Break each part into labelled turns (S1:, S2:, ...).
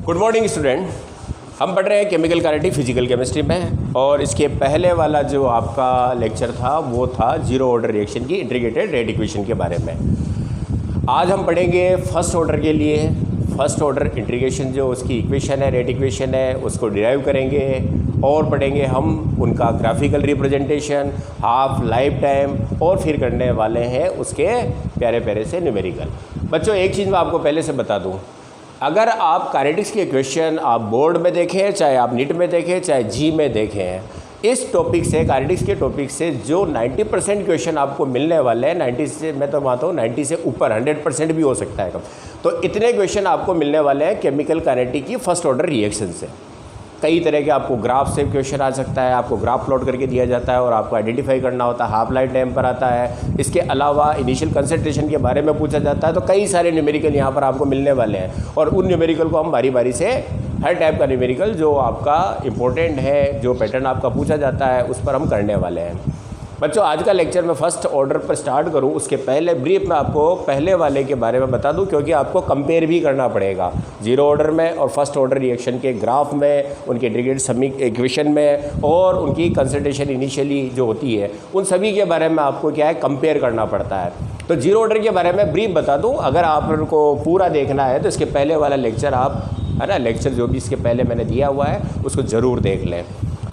S1: Good morning student. हम पढ़ रहे हैं केमिकल काइनेटिक फिजिकल केमिस्ट्री में, और इसके पहले वाला जो आपका लेक्चर था वो था जीरो ऑर्डर रिएक्शन की इंटीग्रेटेड रेट इक्वेशन के बारे में। आज हम पढ़ेंगे फर्स्ट ऑर्डर के लिए फर्स्ट ऑर्डर इंटीग्रेशन, जो उसकी इक्वेशन है, रेट इक्वेशन है, उसको डिराइव करेंगे और पढ़ेंगे हम उनका graphical representation, half life time, और फिर करने वाले हैं उसके प्यारे प्यारे से न्यूमेरिकल। बच्चों एक चीज़ मैं आपको पहले से बता दूं, अगर आप काइनेटिक्स के क्वेश्चन आप बोर्ड में देखें, चाहे आप नीट में देखें, चाहे जी में देखें, इस टॉपिक से, काइनेटिक्स के टॉपिक से जो 90% क्वेश्चन आपको मिलने वाले हैं, 90 से मैं तो मानता हूँ 90 से ऊपर 100% भी हो सकता है कम, तो इतने क्वेश्चन आपको मिलने वाले हैं केमिकल काइनेटिक की फर्स्ट ऑर्डर रिएक्शन से। कई तरह के आपको ग्राफ से क्वेश्चन आ सकता है, आपको ग्राफ प्लॉट करके दिया जाता है और आपको आइडेंटिफाई करना होता है, हाफ लाइफ टाइम पर आता है। इसके अलावा इनिशियल कंसंट्रेशन के बारे में पूछा जाता है। तो कई सारे न्यूमेरिकल यहाँ पर आपको मिलने वाले हैं, और उन न्यूमेरिकल को हम बारी बारी से, हर टाइप का न्यूमेरिकल जो आपका इम्पोर्टेंट है, जो पैटर्न आपका पूछा जाता है, उस पर हम करने वाले हैं। बच्चों आज का लेक्चर मैं फर्स्ट ऑर्डर पर स्टार्ट करूं उसके पहले ब्रीफ में आपको पहले वाले के बारे में बता दूं, क्योंकि आपको कंपेयर भी करना पड़ेगा जीरो ऑर्डर में और फर्स्ट ऑर्डर रिएक्शन के ग्राफ में, उनके इंटीग्रेटेड समीकरण इक्वेशन में, और उनकी कंसंट्रेशन इनिशियली जो होती है, उन सभी के बारे में आपको क्या है, कंपेयर करना पड़ता है। तो जीरो ऑर्डर के बारे में ब्रीफ बता दूँ। अगर आपको पूरा देखना है तो इसके पहले वाला लेक्चर आप, है ना, लेक्चर जो भी इसके पहले मैंने दिया हुआ है उसको ज़रूर देख लें।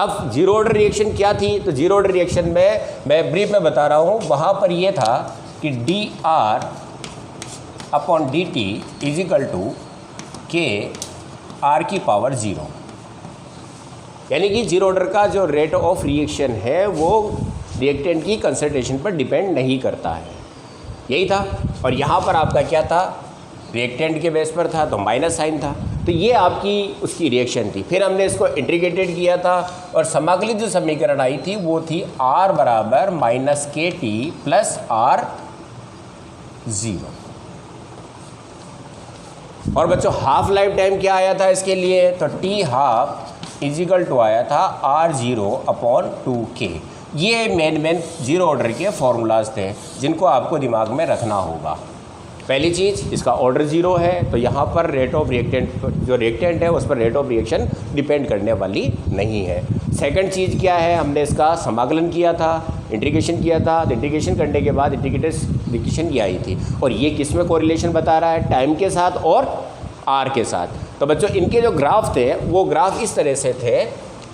S1: अब जीरो ऑर्डर रिएक्शन क्या थी, तो जीरो ऑर्डर रिएक्शन में मैं ब्रीफ में बता रहा हूँ, वहाँ पर ये था कि dr upon dt is equal to K r की पावर 0, यानी कि जीरो ऑर्डर का जो रेट ऑफ रिएक्शन है वो रिएक्टेंट की कंसंट्रेशन पर डिपेंड नहीं करता है, यही था। और यहाँ पर आपका क्या था, रिएक्टेंट के बेस पर था तो माइनस साइन था, तो ये आपकी उसकी रिएक्शन थी। फिर हमने इसको इंटीग्रेटेड किया था और समाकलित जो समीकरण आई थी वो थी r बराबर minus K T plus r 0। और बच्चों हाफ लाइफ टाइम क्या आया था इसके लिए, तो t हाफ इजिकल टू आया था r0 अपॉन 2k। ये मेन जीरो ऑर्डर के फॉर्मूलाज थे जिनको आपको दिमाग में रखना होगा। पहली चीज़, इसका ऑर्डर 0 है, तो यहाँ पर रेट ऑफ रिएक्टेंट, जो रिएक्टेंट है उस पर रेट ऑफ रिएक्शन डिपेंड करने वाली नहीं है। सेकंड चीज़ क्या है, हमने इसका समाकलन किया था, इंटीग्रेशन किया था, तो इंटीग्रेशन करने के बाद इंटीग्रेटेड इक्वेशन ये आई थी, और ये किस में कोरिलेशन बता रहा है, टाइम के साथ और आर के साथ। तो बच्चों इनके जो ग्राफ थे वो ग्राफ इस तरह से थे।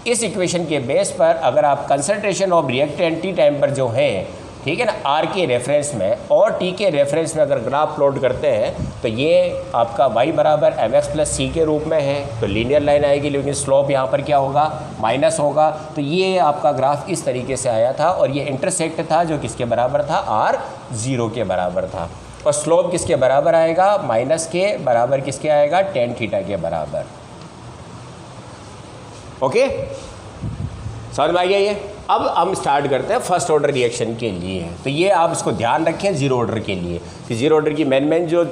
S1: इस इक्वेशन के बेस पर अगर आप concentration of reactant T time पर जो है, ठीक है ना, आर के रेफरेंस में और टी के रेफरेंस में अगर ग्राफ प्लॉट करते हैं तो ये आपका y बराबर एम एक्स प्लस सी के रूप में है, तो लीनियर लाइन आएगी, लेकिन स्लोप यहाँ पर क्या होगा, माइनस होगा। तो ये आपका ग्राफ इस तरीके से आया था, और ये इंटरसेक्ट था जो किसके बराबर था, r0 के बराबर था। और स्लोप किसके बराबर आएगा, माइनस के बराबर किसके आएगा, टेन थीटा के बराबर। ओके, समझ में आ गया ये। अब हम स्टार्ट करते हैं फर्स्ट ऑर्डर रिएक्शन के लिए। तो ये आप इसको ध्यान रखें जीरो ऑर्डर के लिए, कि जीरो ऑर्डर की मेन जो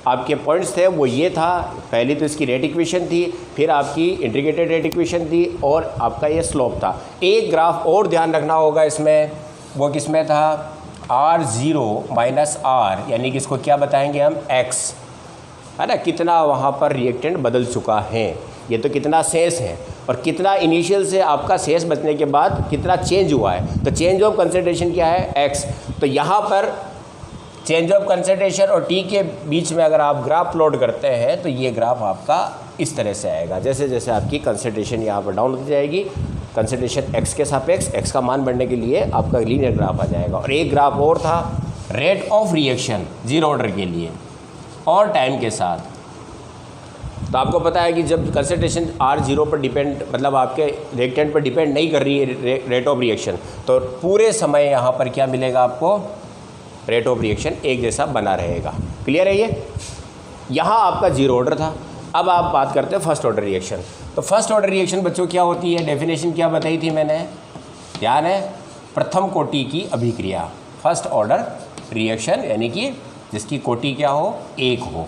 S1: आपके पॉइंट्स थे वो ये था, पहली तो इसकी रेट इक्वेशन थी, फिर आपकी इंटीग्रेटेड रेट इक्वेशन थी, और आपका ये स्लोप था। एक ग्राफ और ध्यान रखना होगा इसमें, वो किस में था, r0 माइनस r, यानी कि इसको क्या बताएंगे हम, x, है ना, कितना वहाँ पर रिएक्टेंट बदल चुका है, ये तो कितना शेष है, और कितना इनिशियल से आपका शेष बचने के बाद कितना चेंज हुआ है। तो चेंज ऑफ कंसंट्रेशन क्या है, x। तो यहाँ पर चेंज ऑफ कंसंट्रेशन और t के बीच में अगर आप ग्राफ प्लॉट करते हैं तो ये ग्राफ आपका इस तरह से आएगा। जैसे जैसे आपकी कंसंट्रेशन यहाँ पर डाउन होती जाएगी, कंसंट्रेशन x के सापेक्ष x का मान बढ़ने के लिए आपका लीनियर ग्राफ आ जाएगा। और एक ग्राफ और था rate of reaction zero order के लिए और टाइम के साथ। तो आपको पता है कि जब कंसंट्रेशन r0 पर डिपेंड, मतलब आपके रिएक्टेंट पर डिपेंड नहीं कर रही है रेट ऑफ रिएक्शन, तो पूरे समय यहाँ पर क्या मिलेगा आपको, रेट ऑफ रिएक्शन एक जैसा बना रहेगा। क्लियर है ये। यहाँ आपका जीरो ऑर्डर था। अब आप बात करते हैं फर्स्ट ऑर्डर रिएक्शन। तो फर्स्ट ऑर्डर रिएक्शन बच्चों क्या होती है, डेफिनेशन क्या बताई थी मैंने, ध्यान है, प्रथम कोटि की अभिक्रिया, फर्स्ट ऑर्डर रिएक्शन, यानी कि जिसकी कोटि क्या हो, एक हो।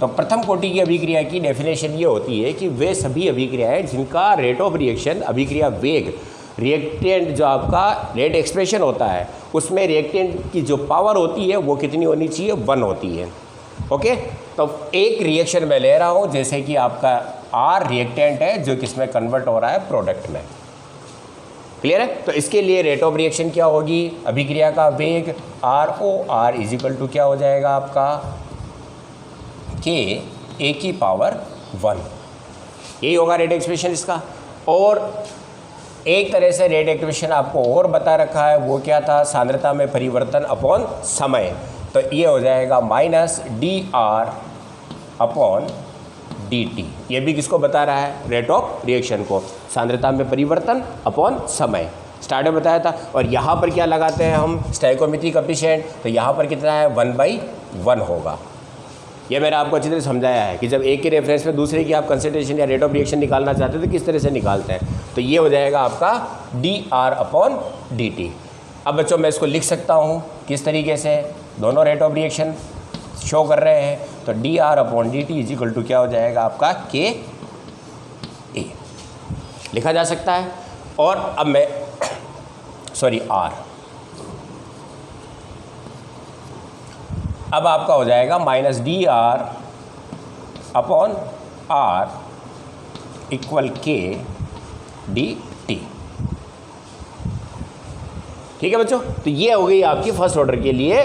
S1: तो प्रथम कोटि की अभिक्रिया की डेफिनेशन ये होती है कि वे सभी अभिक्रियाएं जिनका रेट ऑफ रिएक्शन, अभिक्रिया वेग, रिएक्टेंट जो आपका रेट एक्सप्रेशन होता है उसमें रिएक्टेंट की जो पावर होती है वो कितनी होनी चाहिए, 1 होती है। ओके, तो एक रिएक्शन मैं ले रहा हूँ जैसे कि आपका आर रिएक्टेंट है जो किसमें कन्वर्ट हो रहा है, प्रोडक्ट में। क्लियर है? तो इसके लिए रेट ऑफ रिएक्शन क्या होगी, अभिक्रिया का वेग R O R is equal to क्या हो जाएगा आपका के ए की पावर 1, यही होगा रेट एक्सप्रेशन इसका। और एक तरह से रेट एक्सप्रेशन आपको और बता रखा है, वो क्या था, सांद्रता में परिवर्तन अपॉन समय। तो ये हो जाएगा minus D R upon D T. ये भी किसको बता रहा है, रेट ऑफ रिएक्शन को, सांद्रता में परिवर्तन अपॉन समय, स्टार्ट में बताया था। और यहाँ पर क्या लगाते हैं हम, स्टोइकोमेट्रिक कोएफिशिएंट, तो यहाँ पर कितना है 1/1 होगा। ये मैंने आपको अच्छी तरह समझाया है कि जब एक के रेफरेंस में दूसरे की आप कंसंट्रेशन या रेट ऑफ रिएक्शन निकालना चाहते हैं तो किस तरह से निकालते हैं। तो ये हो जाएगा आपका D R upon D T. अब बच्चों मैं इसको लिख सकता हूँ किस तरीके से, दोनों रेट ऑफ रिएक्शन शो कर रहे हैं, तो D R upon D T is equal to क्या हो जाएगा आपका के ए, लिखा जा सकता है। और अब मैं आर, अब आपका हो जाएगा minus D R upon R equal K D T. ठीक है बच्चों, तो ये हो गई आपकी फर्स्ट ऑर्डर के लिए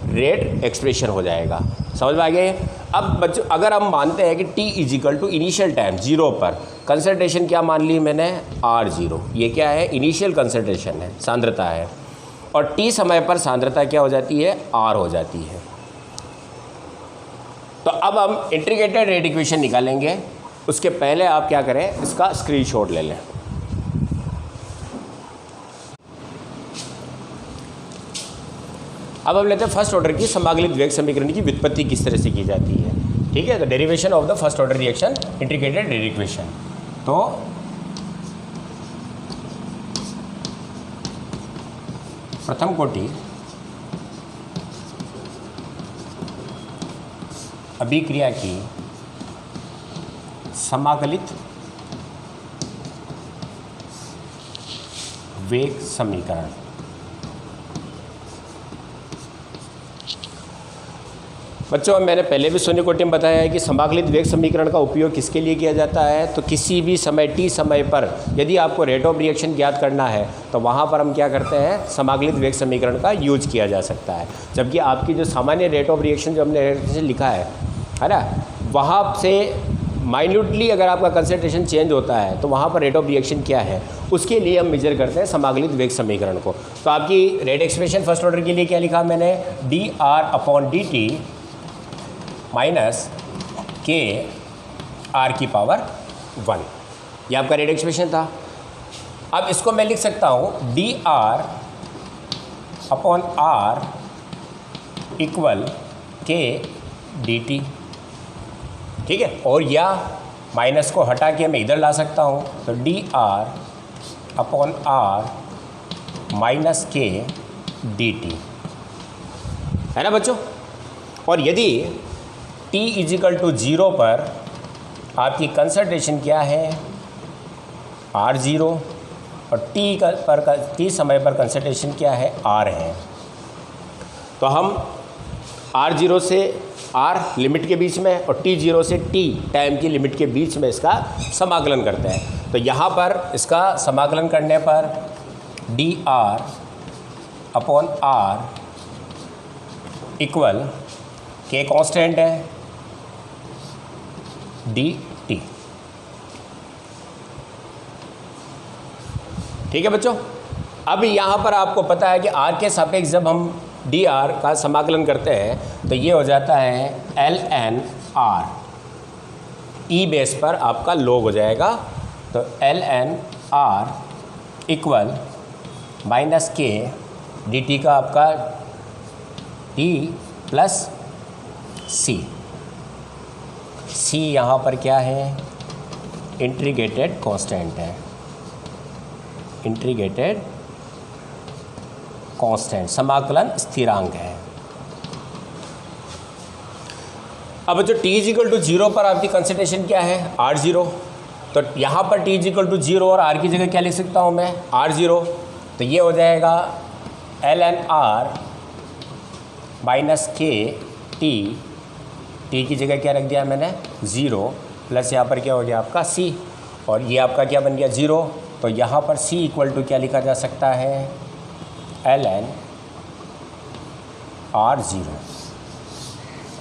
S1: रेट एक्सप्रेशन हो जाएगा, समझ में आ गया। अब बच्चों अगर हम मानते हैं कि t is equal to initial time 0 पर कंसंट्रेशन क्या मान ली मैंने, R0, ये क्या है, इनिशियल कंसंट्रेशन है, सांद्रता है, और t समय पर सांद्रता क्या हो जाती है, R हो जाती है। तो अब हम इंटीग्रेटेड रेट इक्वेशन निकालेंगे, उसके पहले आप क्या करें, इसका स्क्रीनशॉट ले लें। अब हम लेते हैं फर्स्ट ऑर्डर की समाकलित वेग समीकरण की व्युत्पत्ति किस तरह से की जाती है। ठीक है, तो derivation of the first order reaction integrated rate equation. तो प्रथम कोटि अभिक्रिया की समाकलित वेग समीकरण। बच्चों मैंने पहले भी सोनी कोटि में बताया है कि समाकलित वेग समीकरण का उपयोग किसके लिए किया जाता है, तो किसी भी समय t समय पर यदि आपको रेट ऑफ रिएक्शन ज्ञात करना है तो वहाँ पर हम क्या करते हैं, समाकलित वेग समीकरण का यूज किया जा सकता है। जबकि आपकी जो सामान्य रेट ऑफ रिएक्शन जो हमने रेट लिखा है ना, वहाँ से माइन्यूटली अगर आपका कंसंट्रेशन चेंज होता है तो वहाँ पर रेट ऑफ रिएक्शन क्या है, उसके लिए हम मेजर करते हैं समाकलित वेग समीकरण को। तो आपकी रेट एक्सप्रेशन फर्स्ट ऑर्डर के लिए क्या लिखा मैंने, D R upon D T minus के आर की पावर 1, ये आपका रेट एक्सप्रेशन था। अब इसको मैं लिख सकता हूँ D R upon R equal K D T. ठीक है, और या माइनस को हटा के मैं इधर ला सकता हूँ, तो D R upon R minus K D T, है ना बच्चों। और यदि t इजिकल टू 0 पर आपकी कंसंट्रेशन क्या है, R0, और t समय पर कंसंट्रेशन क्या है, R है, तो हम R0 से R लिमिट के बीच में और T0 से T टाइम की लिमिट के बीच में इसका समाकलन करते हैं। तो यहाँ पर इसका समाकलन करने पर D R upon R equal K constant है डी टी। ठीक है बच्चों, अब यहाँ पर आपको पता है कि आर के सापेक्ष जब हम डी आर का समाकलन करते हैं तो ये हो जाता है L N R, E base पर आपका लॉग हो जाएगा, तो L N R equal minus K D T का आपका टी प्लस सी। सी यहाँ पर क्या है, इंटीग्रेटेड कांस्टेंट है, इंटीग्रेटेड कांस्टेंट समाकलन स्थिरांक है। अब जो t इजिकल टू 0 पर आपकी कंसंट्रेशन क्या है, R0, तो यहाँ पर t इजिकल टू 0 और r की जगह क्या लिख सकता हूँ मैं, R0, तो ये हो जाएगा ln r minus K T T की जगह क्या रख दिया मैंने 0 प्लस यहाँ पर क्या हो गया आपका c, और ये आपका क्या बन गया 0। तो यहाँ पर c इक्वल टू क्या लिखा जा सकता है ln r0।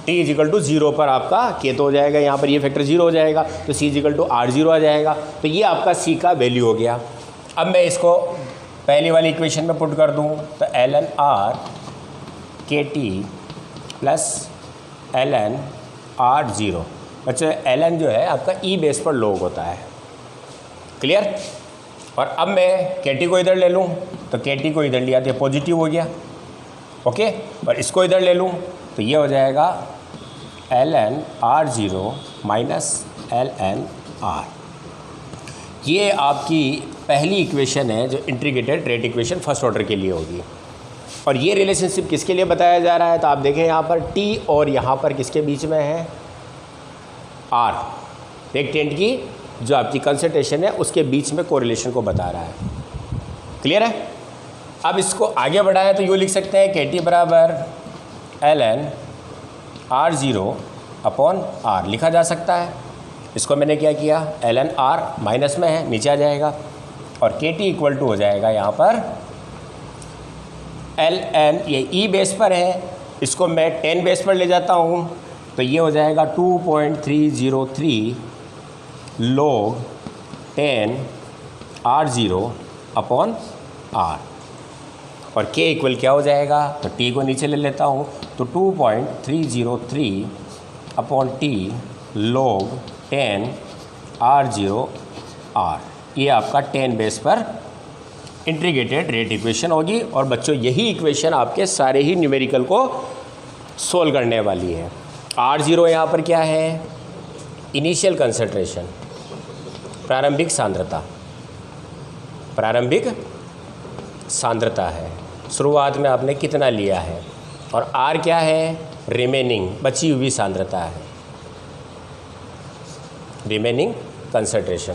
S1: t is equal to 0 पर आपका k तो हो जाएगा, यहाँ पर ये फैक्टर 0 हो जाएगा, तो c is equal to r0 आ जाएगा। तो ये आपका c का वैल्यू हो गया। अब मैं इसको पहली वाली इक्वेशन में पुट कर दूँ तो ln r kt plus ln r0। बच्चों ln जो है आपका e बेस पर log होता है, क्लियर। और अब मैं kt को इधर ले लूँ तो kt को इधर लिया तो पॉजिटिव हो गया, ओके। और इसको इधर ले लूँ तो ये हो जाएगा ln r0 minus ln r। ये आपकी पहली इक्वेशन है जो integrated rate equation first order के लिए होगी। और ये रिलेशनशिप किसके लिए बताया जा रहा है, तो आप देखें यहाँ पर t और यहाँ पर किसके बीच में है r, रिएक्टेंट की जो आपकी कंसंट्रेशन है उसके बीच में कोरिलेशन को बता रहा है, क्लियर है। अब इसको आगे बढ़ाएं तो यूँ लिख सकते हैं kt बराबर ln r0 अपॉन r लिखा जा सकता है। इसको मैंने क्या किया ln r माइनस में है नीचे आ जाएगा, और kt इक्वल टू हो जाएगा यहाँ पर ln, ये e बेस पर है, इसको मैं 10 बेस पर ले जाता हूँ तो ये हो जाएगा 2.303 log 10 r0 अपॉन r। और k इक्वल क्या हो जाएगा, तो t को नीचे ले लेता हूँ तो 2.303 upon t log 10 r0 r। ये आपका 10 बेस पर इंटीग्रेटेड रेट इक्वेशन होगी। और बच्चों यही इक्वेशन आपके सारे ही न्यूमेरिकल को सोल्व करने वाली है। r0 यहाँ पर क्या है, इनिशियल कंसंट्रेशन, प्रारंभिक सांद्रता, प्रारंभिक सांद्रता है, शुरुआत में आपने कितना लिया है। और r क्या है, रिमेनिंग, बची हुई सांद्रता है, रिमेनिंग कंसंट्रेशन।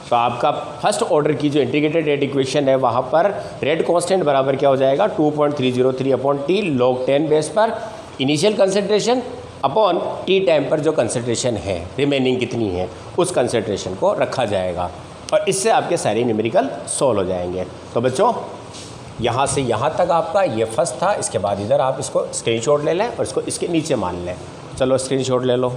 S1: तो आपका फर्स्ट ऑर्डर की जो इंटीग्रेटेड रेट इक्वेशन है वहाँ पर रेट कांस्टेंट बराबर क्या हो जाएगा 2.303 अपॉन टी log 10 बेस पर initial concentration upon T time पर जो कंसंट्रेशन है रिमेनिंग कितनी है उस कंसंट्रेशन को रखा जाएगा। और इससे आपके सारे न्यूमेरिकल सॉल्व हो जाएंगे। तो बच्चों यहाँ से यहाँ तक आपका ये फर्स्ट था। इसके बाद इधर आप इसको स्क्रीनशॉट ले लें और इसको इसके नीचे मान लें। चलो स्क्रीनशॉट ले लो।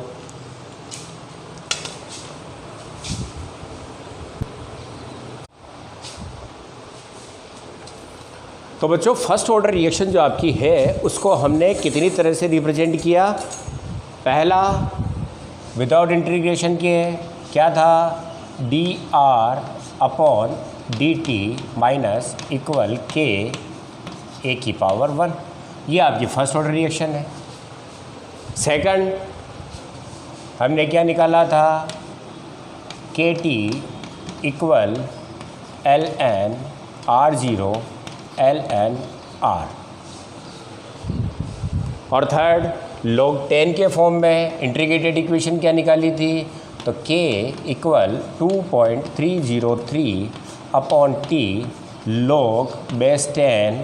S1: तो बच्चों फर्स्ट ऑर्डर रिएक्शन जो आपकी है उसको हमने कितनी तरह से रिप्रेजेंट किया। पहला विदाउट इंटीग्रेशन के क्या था, D R upon D T minus equal K A की पावर 1। ये आपकी फर्स्ट ऑर्डर रिएक्शन है। सेकंड हमने क्या निकाला था, K T equal L N R zero L N R. और थर्ड log 10 के फॉर्म में इंटीग्रेटेड इक्वेशन क्या निकाली थी, तो k equal 2.303 upon T log base 10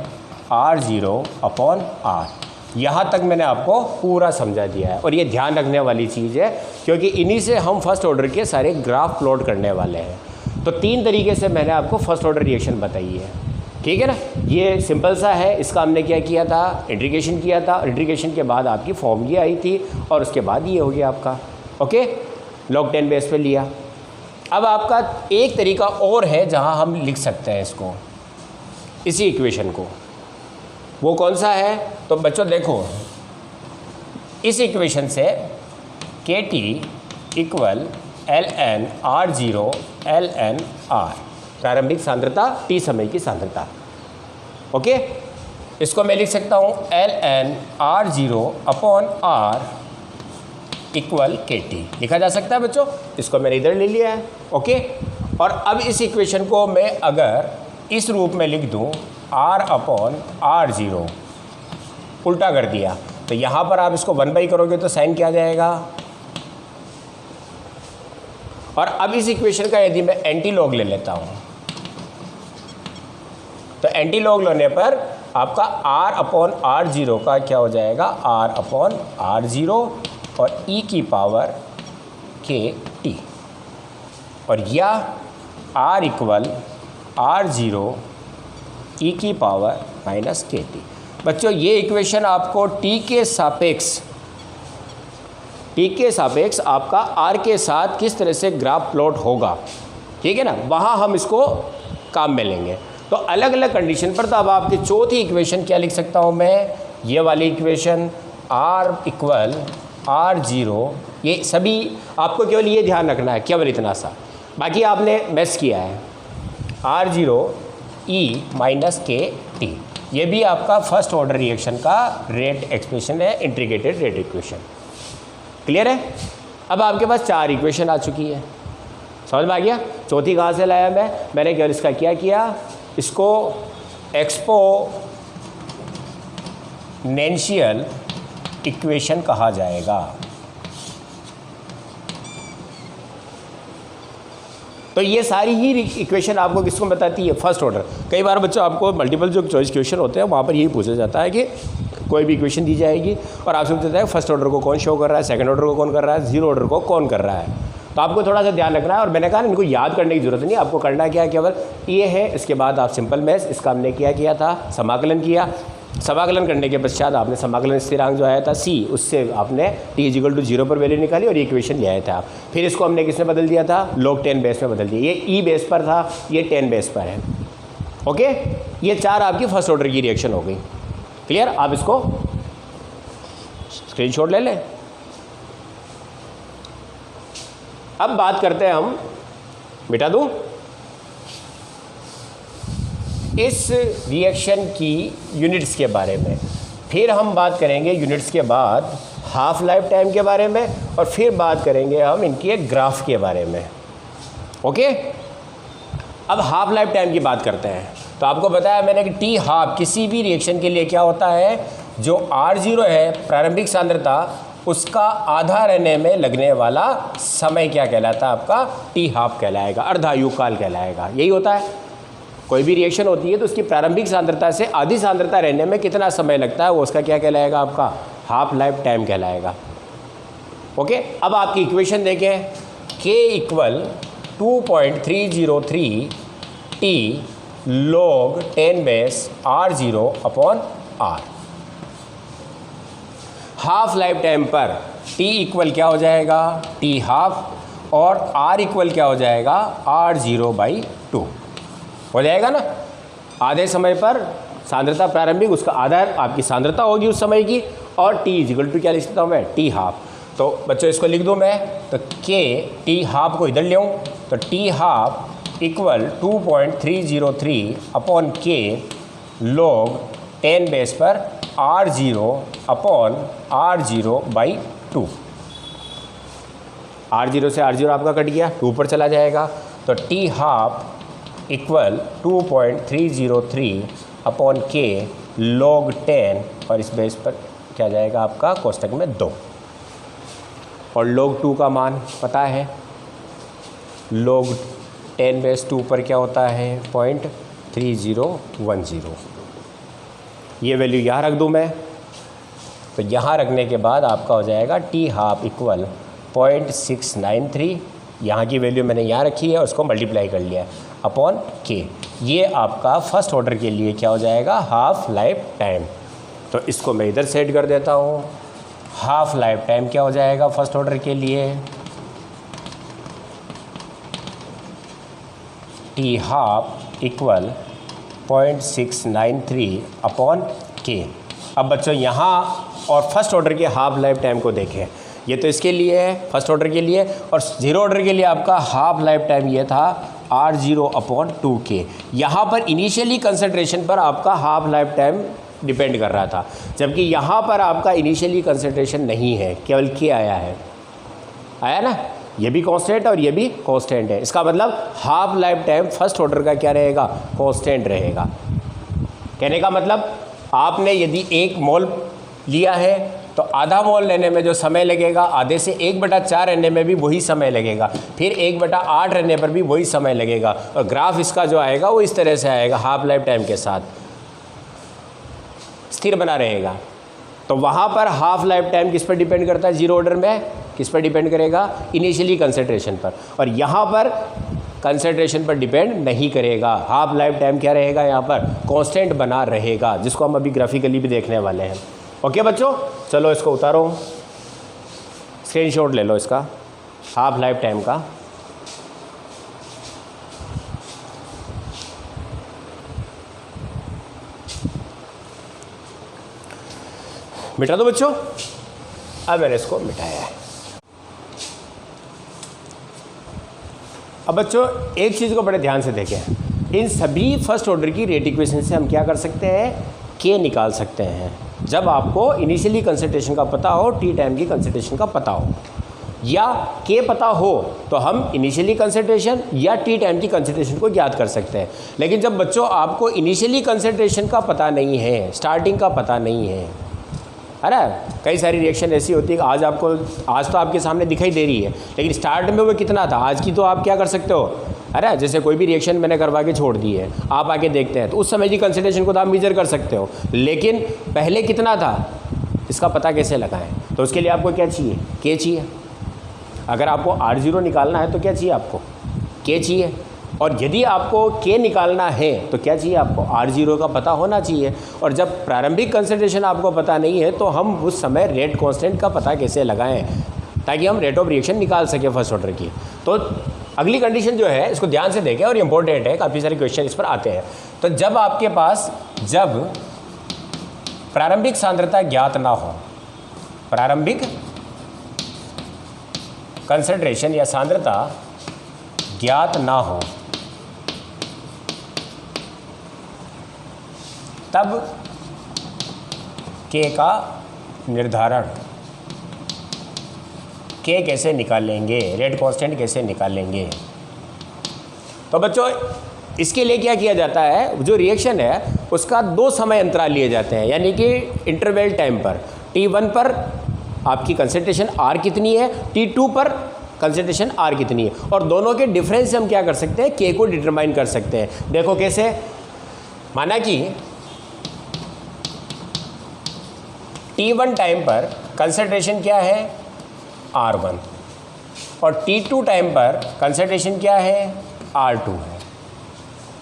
S1: r0 upon r। यहाँ तक मैंने आपको पूरा समझा दिया है। और ये ध्यान रखने वाली चीज़ है क्योंकि इन्हीं से हम फर्स्ट ऑर्डर के सारे ग्राफ प्लॉट करने वाले हैं। तो 3 तरीके से मैंने आपको फर्स्ट ऑर्डर रिएक्शन बताई है, ठीक है ना। ये सिंपल सा है। इसका हमने क्या किया था, इंटीग्रेशन किया था। इंटीग्रेशन के बाद आपकी फॉर्म ये आई थी और उसके बाद ये हो गया आपका, ओके, log 10 बेस पे लिया। अब आपका एक तरीका और है जहां हम लिख सकते हैं इसको, इसी इक्वेशन को। वो कौन सा है, तो बच्चों देखो इस इक्वेशन से K T equal L N R zero L N R, प्रारंभिक सांद्रता टी समय की सांद्रता, ओके। इसको मैं लिख सकता हूँ L N R zero upon R equal K T, लिखा जा सकता है बच्चों। इसको मैंने इधर ले लिया है, ओके। और अब इस इक्वेशन को मैं अगर इस रूप में लिख दूँ आर अपॉन आर ज़ीरो, उल्टा कर दिया तो यहाँ पर आप इसको 1/, करोगे तो साइन क्या आ जाएगा। और अब इस इक्वेशन का यदि मैं एंटी लॉग ले लेता हूँ तो एंटी लॉग लेने पर आपका r अपॉन आर ज़ीरो का क्या हो जाएगा, r अपॉन आर ज़ीरो और ई की पावर के टी, और या आर इक्वल R0 ई की पावर माइनस के टी। बच्चों ये इक्वेशन आपको टी के सापेक्ष आपका आर के साथ किस तरह से ग्राफ प्लॉट होगा, ठीक है ना, वहाँ हम इसको काम में लेंगे। तो अलग अलग कंडीशन पर, तो अब आपकी चौथी इक्वेशन क्या लिख सकता हूँ मैं, ये वाली इक्वेशन R इक्वल R0, ये सभी आपको केवल ये ध्यान रखना है, केवल इतना सा, बाकी आपने मैच किया है, R0 ई माइनस के टी। ये भी आपका फर्स्ट ऑर्डर रिएक्शन का रेट एक्सप्रेशन है, इंटीग्रेटेड रेट इक्वेशन। क्लियर है? अब आपके पास 4 इक्वेशन आ चुकी है, समझ में आ गया। चौथी कहाँ से लाया मैंने केवल इसका क्या किया, इसको एक्सपोनेंशियल इक्वेशन कहा जाएगा। तो ये सारी ही इक्वेशन आपको किसको बताती है, फर्स्ट ऑर्डर। कई बार बच्चों आपको मल्टीपल जो चॉइस क्वेश्चन होते हैं वहाँ पर यही पूछा जाता है कि कोई भी इक्वेशन दी जाएगी और आपसे पूछा जाता है फर्स्ट ऑर्डर को कौन शो कर रहा है, सेकंड ऑर्डर को कौन कर रहा है, जीरो ऑर्डर को कौन कर रहा है। तो आपको थोड़ा सा ध्यान रखना है, और मैंने कहा इनको याद करने की जरूरत नहीं, आपको करना क्या है, केवल ये है। इसके बाद आप सिंपल मैथ्स, इसका हमने क्या किया था, समाकलन किया। समाकलन करने के पश्चात आपने समाकलन स्थिरांक जो आया था C, उससे आपने t = 0 पर वैल्यू निकाली और ये इक्वेशन ले आया था। फिर इसको हमने किस में बदल दिया था, log 10 बेस में बदल दिया। ये E बेस पर था, ये 10 बेस पर है। ओके, ये 4 आपकी फर्स्ट ऑर्डर की रिएक्शन हो गई। क्लियर? आप इसको स्क्रीनशॉट ले लें। अब बात करते हैं हम, मिटा दूं, इस रिएक्शन की यूनिट्स के बारे में। फिर हम बात करेंगे यूनिट्स के बाद हाफ लाइफ टाइम के बारे में, और फिर बात करेंगे हम इनके ग्राफ के बारे में। ओके, अब हाफ लाइफ टाइम की बात करते हैं। तो आपको बताया मैंने कि टी हाफ किसी भी रिएक्शन के लिए क्या होता है, जो R0 है प्रारंभिक सांद्रता, उसका आधा रहने में लगने वाला समय क्या कहलाता है, आपका टी हाफ कहलाएगा, अर्धायु काल कहलाएगा। यही होता है, कोई भी रिएक्शन होती है तो उसकी प्रारंभिक सांद्रता से आधी सांद्रता रहने में कितना समय लगता है, वो उसका क्या कहलाएगा, आपका हाफ लाइफ टाइम कहलाएगा। ओके, अब आपकी इक्वेशन देखें, K = 2.303 T log 10 base R0/R। Half life time पर T इक्वल क्या हो जाएगा, T हाफ, और R इक्वल क्या हो जाएगा, R0/2 हो जाएगा ना। आधे समय पर सांद्रता प्रारंभिक, उसका आधा आपकी सांद्रता होगी उस समय की, और T = क्या लिख सकता हूँ मैं, T हाफ। तो बच्चों इसको लिख दूँ मैं, तो K T हाफ को इधर ले आऊँ, तो T half = 2.303/K log 10 base पर R0/R0/2। R0 से R0 आपका कट गया, 2 पर चला जाएगा, तो T हाफ = 2.303/K log 10, और इस बेस पर क्या जाएगा आपका कोष्टक में 2, और log 2 का मान पता है, log 10 बेस 2 पर क्या होता है, 0.3010। ये वैल्यू यहाँ रख दूँ मैं, तो यहाँ रखने के बाद आपका हो जाएगा T हाफ = 0.693, यहाँ की वैल्यू मैंने यहाँ रखी है और उसको मल्टीप्लाई कर लिया अपॉन K। ये आपका फर्स्ट ऑर्डर के लिए क्या हो जाएगा, हाफ लाइफ टाइम। तो इसको मैं इधर सेट कर देता हूँ। हाफ लाइफ टाइम क्या हो जाएगा फर्स्ट ऑर्डर के लिए, T हाफ = 0.693/K। अब बच्चों यहाँ और फर्स्ट ऑर्डर के हाफ लाइफ टाइम को देखें, ये तो इसके लिए है फर्स्ट ऑर्डर के लिए, और जीरो ऑर्डर के लिए आपका हाफ लाइफ टाइम ये था R0/2K। यहाँ पर इनिशियली कंसंट्रेशन पर आपका हाफ लाइफ टाइम डिपेंड कर रहा था, जबकि यहाँ पर आपका इनिशियली कंसंट्रेशन नहीं है, केवल K आया ना, ये भी कांस्टेंट और ये भी कांस्टेंट है। इसका मतलब half life time first order का क्या रहेगा, कांस्टेंट रहेगा। कहने का मतलब आपने यदि 1 मोल लिया है तो आधा मोल लेने में जो समय लगेगा, आधे से 1/4 रहने में भी वही समय लगेगा, फिर 1/8 रहने पर भी वही समय लगेगा, और ग्राफ इसका जो आएगा वो इस तरह से आएगा, हाफ लाइफ टाइम के साथ स्थिर बना रहेगा। तो वहाँ पर हाफ लाइफ टाइम किस पर डिपेंड करता है? जीरो ऑर्डर में किस पर डिपेंड करेगा? इनिशियली कंसंट्रेशन पर। और यहाँ पर कंसंट्रेशन पर डिपेंड नहीं करेगा। हाफ लाइफ टाइम क्या रहेगा? यहाँ पर कांस्टेंट बना रहेगा, जिसको हम अभी ग्राफिकली भी देखने वाले हैं। ओके बच्चों, चलो इसको उतारो, स्क्रीनशॉट ले लो इसका हाफ लाइफ टाइम का। मिटा दो बच्चों। अब मैंने इसको मिटाया है। अब बच्चों एक चीज़ को बड़े ध्यान से देखें, इन सभी फर्स्ट ऑर्डर की रेट इक्वेशन से हम क्या कर सकते हैं? के निकाल सकते हैं। जब आपको इनिशियली कंसंट्रेशन का पता हो, टी टाइम की कंसंट्रेशन का पता हो, या के पता हो, तो हम इनिशियली कंसंट्रेशन या टी टाइम की कंसंट्रेशन को ज्ञात कर सकते हैं। लेकिन जब बच्चों आपको इनिशियली कंसंट्रेशन का पता नहीं है, स्टार्टिंग का पता नहीं है ना, कई सारी रिएक्शन ऐसी होती है कि आज तो आपके सामने दिखाई दे रही है, लेकिन स्टार्ट में वो कितना था आज की तो आप क्या कर सकते हो, है ना। जैसे कोई भी रिएक्शन मैंने करवा के छोड़ दी है, आप आके देखते हैं तो उस समय की कंसंट्रेशन को तो आप मेजर कर सकते हो, लेकिन पहले कितना था इसका पता कैसे लगाएं? तो उसके लिए आपको क्या चाहिए? के चाहिए। अगर आपको R0 निकालना है तो क्या चाहिए? आपको के चाहिए। और यदि आपको के निकालना है तो क्या चाहिए? आपको R0 का पता होना चाहिए। और जब प्रारंभिक कंसंट्रेशन आपको पता नहीं है तो हम उस समय रेट कांस्टेंट का पता कैसे लगाएं, ताकि हम रेट ऑफ रिएक्शन निकाल सकें फर्स्ट ऑर्डर की। तो अगली कंडीशन जो है इसको ध्यान से देखें, और इम्पोर्टेंट है, काफ़ी सारे क्वेश्चन इस पर आते हैं। तो जब आपके पास जब प्रारंभिक सांद्रता ज्ञात ना हो, प्रारंभिक कंसंट्रेशन या सांद्रता ज्ञात ना हो, तब के का निर्धारण, के कैसे निकालेंगे, रेट कांस्टेंट कैसे निकालेंगे? तो बच्चों इसके लिए क्या किया जाता है, जो रिएक्शन है उसका 2 समय अंतराल लिए जाते हैं, यानी कि इंटरवल टाइम पर T1 पर आपकी कंसंट्रेशन R कितनी है, T2 पर कंसंट्रेशन R कितनी है, और दोनों के डिफरेंस से हम क्या कर सकते हैं? के को डिटरमाइन कर सकते हैं। देखो कैसे, माना कि T1 टाइम पर कंसंट्रेशन क्या है? R1, और T2 टाइम पर कंसंट्रेशन क्या है? R2 है।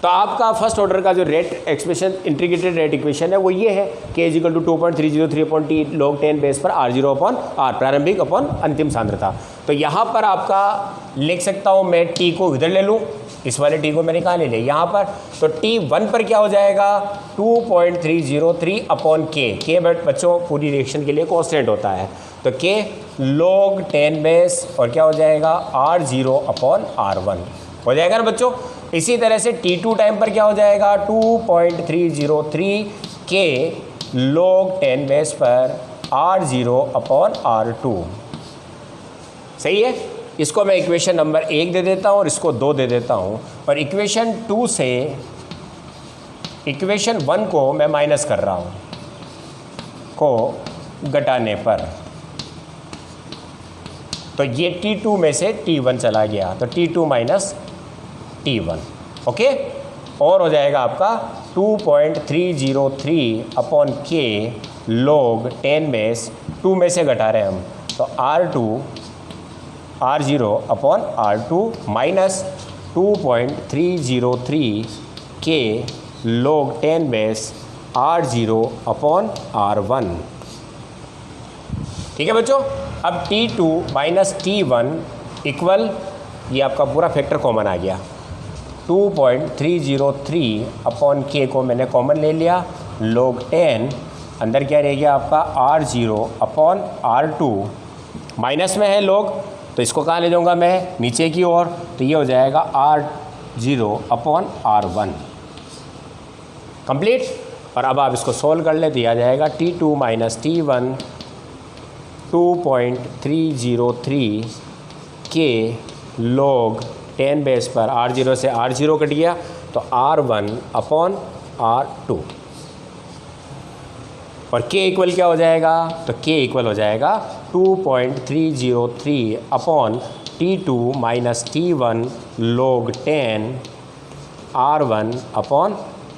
S1: तो आपका फर्स्ट ऑर्डर का जो rate expression, integrated rate equation है वो ये है, k = 2.303 log 10 बेस पर R0/R, प्रारंभिक अपॉन अंतिम सांद्रता। तो यहाँ पर आपका लिख सकता हूँ मैं, T को इधर ले लूँ, इस वाले T को मैंने कहाँ ले लिया? यहाँ पर। तो T1 पर क्या हो जाएगा? 2.303/K। के बच्चों पूरी रिएक्शन के लिए कांस्टेंट होता है, तो K log 10 बेस, और क्या हो जाएगा? R0/R1 हो जाएगा ना बच्चों। इसी तरह से T2 टाइम पर क्या हो जाएगा? 2.303 K log 10 बेस पर R0/R2। सही है। इसको मैं इक्वेशन नंबर 1 दे देता हूँ और इसको 2 दे देता हूँ, और इक्वेशन 2 से इक्वेशन 1 को मैं माइनस कर रहा हूँ, को घटाने पर, तो ये T2 में से T1 चला गया, तो T2 माइनस T1। ओके, और हो जाएगा आपका 2.303/K log 10 बेस, 2 में से घटा रहे हैं हम, तो R0/R2 minus 2.303 K log 10 base R0/R1। ठीक है बच्चों। अब T2 माइनस T1 इक्वल, ये आपका पूरा फैक्टर कॉमन आ गया, 2.303/K को मैंने कॉमन ले लिया, log 10 अंदर क्या रह गया आपका? R0/R2, माइनस में है log, तो इसको कहाँ ले जाऊँगा मैं? नीचे की ओर, तो ये हो जाएगा R0/R1 कंप्लीट। और अब आप इसको सोल्व कर ले तो यह आ जाएगा T2 minus T1 2.303 K log 10 base पर R0 से R0 कट गया, तो R1/R2, और K इक्वल क्या हो जाएगा? तो K इक्वल हो जाएगा 2.303 T2 minus T1 log 10 R1/R2।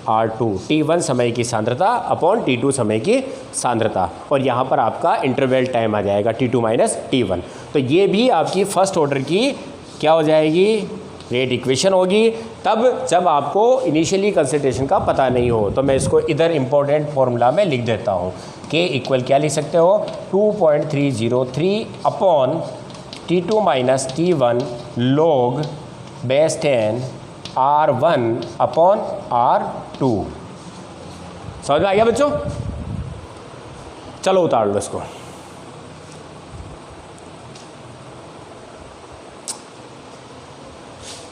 S1: R2, T1 समय की सांद्रता अपॉन T2 समय की सांद्रता, और यहाँ पर आपका इंटरवल टाइम आ जाएगा T2 माइनस T1। तो ये भी आपकी फर्स्ट ऑर्डर की क्या हो जाएगी, रेट इक्वेशन होगी, तब जब आपको इनिशियली कंसंट्रेशन का पता नहीं हो। तो मैं इसको इधर इंपॉर्टेंट फॉर्मूला में लिख देता हूँ, K इक्वल क्या लिख सकते हो, 2.303 upon T2 minus T1 log base 10 R1 upon R2। समझ में आ गया बच्चों? चलो उतार लो इसको।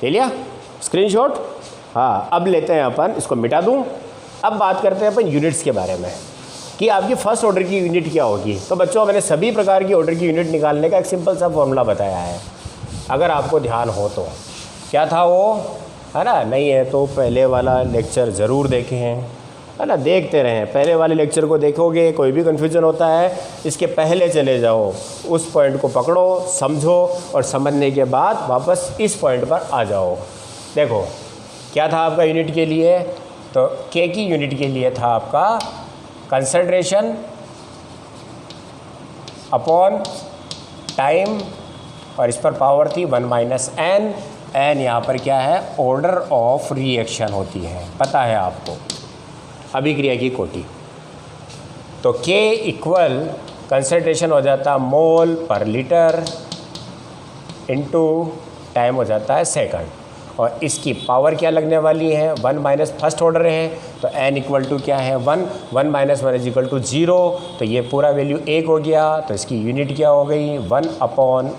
S1: ले लिया स्क्रीनशॉट? हाँ, अब लेते हैं अपन, इसको मिटा दूँ। अब बात करते हैं अपन यूनिट्स के बारे में कि आपकी फर्स्ट ऑर्डर की यूनिट क्या होगी। तो बच्चों मैंने सभी प्रकार की ऑर्डर की यूनिट निकालने का एक सिंपल सा फॉर्मूला बताया है, अगर आपको ध्यान हो तो। क्या था वो, है ना? नहीं है तो पहले वाला लेक्चर ज़रूर देखें, है ना? देखते रहें, पहले वाले लेक्चर को देखोगे, कोई भी कन्फ्यूज़न होता है इसके पहले चले जाओ, उस पॉइंट को पकड़ो, समझो, और समझने के बाद वापस इस पॉइंट पर आ जाओ। देखो क्या था आपका यूनिट के लिए, तो के की यूनिट के लिए था आपका कंसंट्रेशन अपॉन टाइम, और इस पर पावर थी 1 माइनस एन। एन यहाँ पर क्या है, ऑर्डर ऑफ रिएक्शन होती है, पता है आपको, अभिक्रिया की कोटि। तो K इक्वल कंसंट्रेशन हो जाता मोल पर लीटर इनटू टाइम हो जाता है सेकंड, और इसकी पावर क्या लगने वाली है, 1 माइनस फर्स्ट ऑर्डर है, तो n इक्वल टू क्या है 1, 1 माइनस 1 इज इक्वल टू 0, तो ये पूरा वैल्यू 1 हो गया। तो इसकी यूनिट क्या हो गई, 1 अपॉन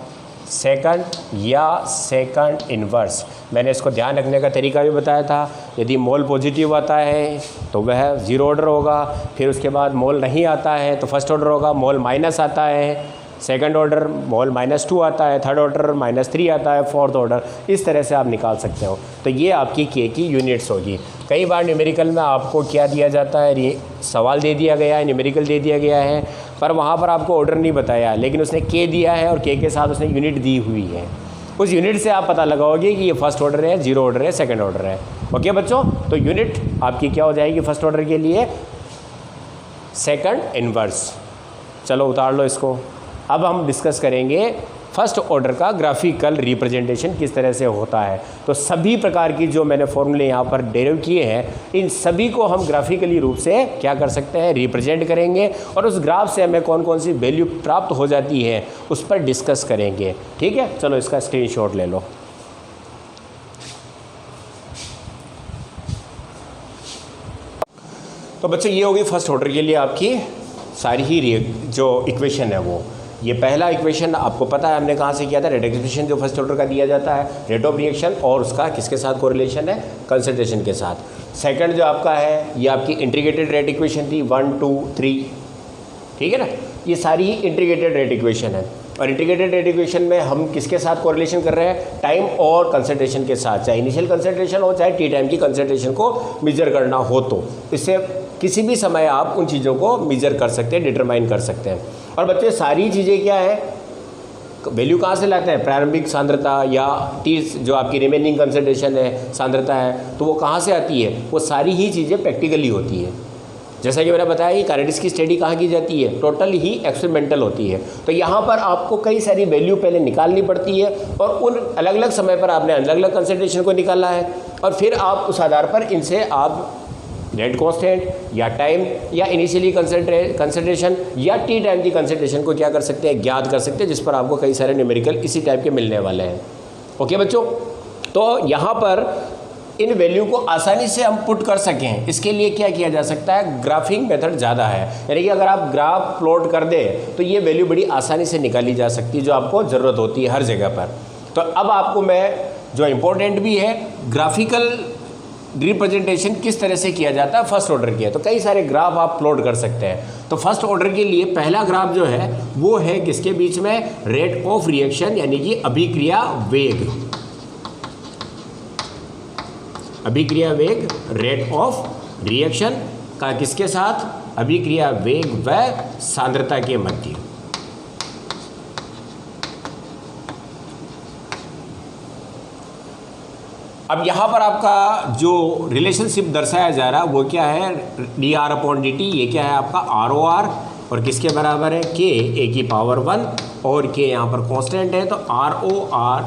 S1: सेकंड या सेकंड इन्वर्स। मैंने इसको ध्यान रखने का तरीका भी बताया था, यदि मोल पॉजिटिव आता है तो वह जीरो ऑर्डर होगा, फिर उसके बाद मोल नहीं आता है तो फर्स्ट ऑर्डर होगा, मोल माइनस आता है सेकंड ऑर्डर, मोल -2 आता है थर्ड ऑर्डर, -3 आता है फोर्थ ऑर्डर, इस तरह से आप निकाल सकते हो। तो ये आपकी के की यूनिट्स होगी। कई बार न्यूमेरिकल में आपको क्या दिया जाता है, ये सवाल दे दिया गया है, न्यूमेरिकल दे दिया गया है, पर वहाँ पर आपको ऑर्डर नहीं बताया, लेकिन उसने के दिया है और के साथ उसने यूनिट दी हुई है। उस यूनिट से आप पता लगाओगे कि ये फर्स्ट ऑर्डर है, जीरो ऑर्डर है, सेकंड ऑर्डर है। ओके बच्चों, तो यूनिट आपकी क्या हो जाएगी फर्स्ट ऑर्डर के लिए, सेकंड इन्वर्स। चलो उतार लो इसको। अब हम डिस्कस करेंगे फर्स्ट ऑर्डर का ग्राफिकल रिप्रेजेंटेशन किस तरह से होता है। तो सभी प्रकार की जो मैंने फॉर्मूले यहाँ पर डेरिव किए हैं, इन सभी को हम ग्राफिकली रूप से क्या कर सकते हैं, रिप्रेजेंट करेंगे, और उस ग्राफ से हमें कौन कौन सी वैल्यू प्राप्त हो जाती है उस पर डिस्कस करेंगे। ठीक है, चलो इसका स्क्रीनशॉट ले लो। तो बच्चों ये होगी फर्स्ट ऑर्डर के लिए आपकी सारी ही जो इक्वेशन है वो। ये पहला इक्वेशन आपको पता है हमने कहाँ से किया था, रेट इक्वेशन जो फर्स्ट ऑर्डर का दिया जाता है, रेट ऑफ रिएक्शन, और उसका किसके साथ कोरिलेशन है, कंसंट्रेशन के साथ। सेकंड जो आपका है ये आपकी इंटीग्रेटेड रेट इक्वेशन थी 1, 2, 3, ठीक है ना। ये सारी ही इंटीग्रेटेड रेट इक्वेशन है, और इंटीग्रेटेड रेट इक्वेशन में हम किसके साथ कोरिलेशन कर रहे हैं, टाइम और कंसंट्रेशन के साथ, चाहे इनिशियल कंसंट्रेशन हो चाहे टी टाइम की कंसंट्रेशन को मेजर करना हो। तो इससे किसी भी समय आप उन चीज़ों को मेजर कर सकते हैं, डिटरमाइन कर सकते हैं। और बच्चे सारी चीज़ें क्या है, वैल्यू कहाँ से लाते हैं, प्रारंभिक सांद्रता या टी जो आपकी रिमेनिंग कंसंट्रेशन है, सांद्रता है, तो वो कहाँ से आती है, वो सारी ही चीज़ें प्रैक्टिकली होती है। जैसा कि मैंने बताया कि काइनेटिक्स की स्टडी कहाँ की जाती है, टोटल ही एक्सपेरिमेंटल होती है। तो यहाँ पर आपको कई सारी वैल्यू पहले निकालनी पड़ती है, और उन अलग अलग समय पर आपने अलग अलग कंसंट्रेशन को निकाला है, और फिर आप उस आधार पर इनसे आप रेट कांस्टेंट या टाइम या इनिशियली कंसंट्रेशन या टी टाइम की कंसंट्रेशन को क्या कर सकते हैं, ज्ञात कर सकते हैं, जिस पर आपको कई सारे न्यूमेरिकल इसी टाइप के मिलने वाले हैं। ओके बच्चों, तो यहाँ पर इन वैल्यू को आसानी से हम पुट कर सकें, इसके लिए क्या किया जा सकता है, ग्राफिंग मेथड ज़्यादा है। यानी कि अगर आप ग्राफ प्लॉट कर दें तो ये वैल्यू बड़ी आसानी से निकाली जा सकती है, जो आपको ज़रूरत होती है हर जगह पर। तो अब आपको मैं जो इम्पोर्टेंट भी है, ग्राफिकल रिप्रेजेंटेशन किस तरह से किया जाता है फर्स्ट ऑर्डर के, तो कई सारे ग्राफ आप प्लॉट कर सकते हैं। तो फर्स्ट ऑर्डर के लिए पहला ग्राफ जो है वो है किसके बीच में, रेट ऑफ रिएक्शन यानी कि अभिक्रिया वेग, अभिक्रिया वेग रेट ऑफ रिएक्शन का किसके साथ, अभिक्रिया वेग व सांद्रता के मध्य। अब यहाँ पर आपका जो रिलेशनशिप दर्शाया जा रहा है वो क्या है, D R upon D T, ये क्या है आपका आर ओ आर, और किसके बराबर है, के ए की पावर 1, और के यहाँ पर कांस्टेंट है, तो R O R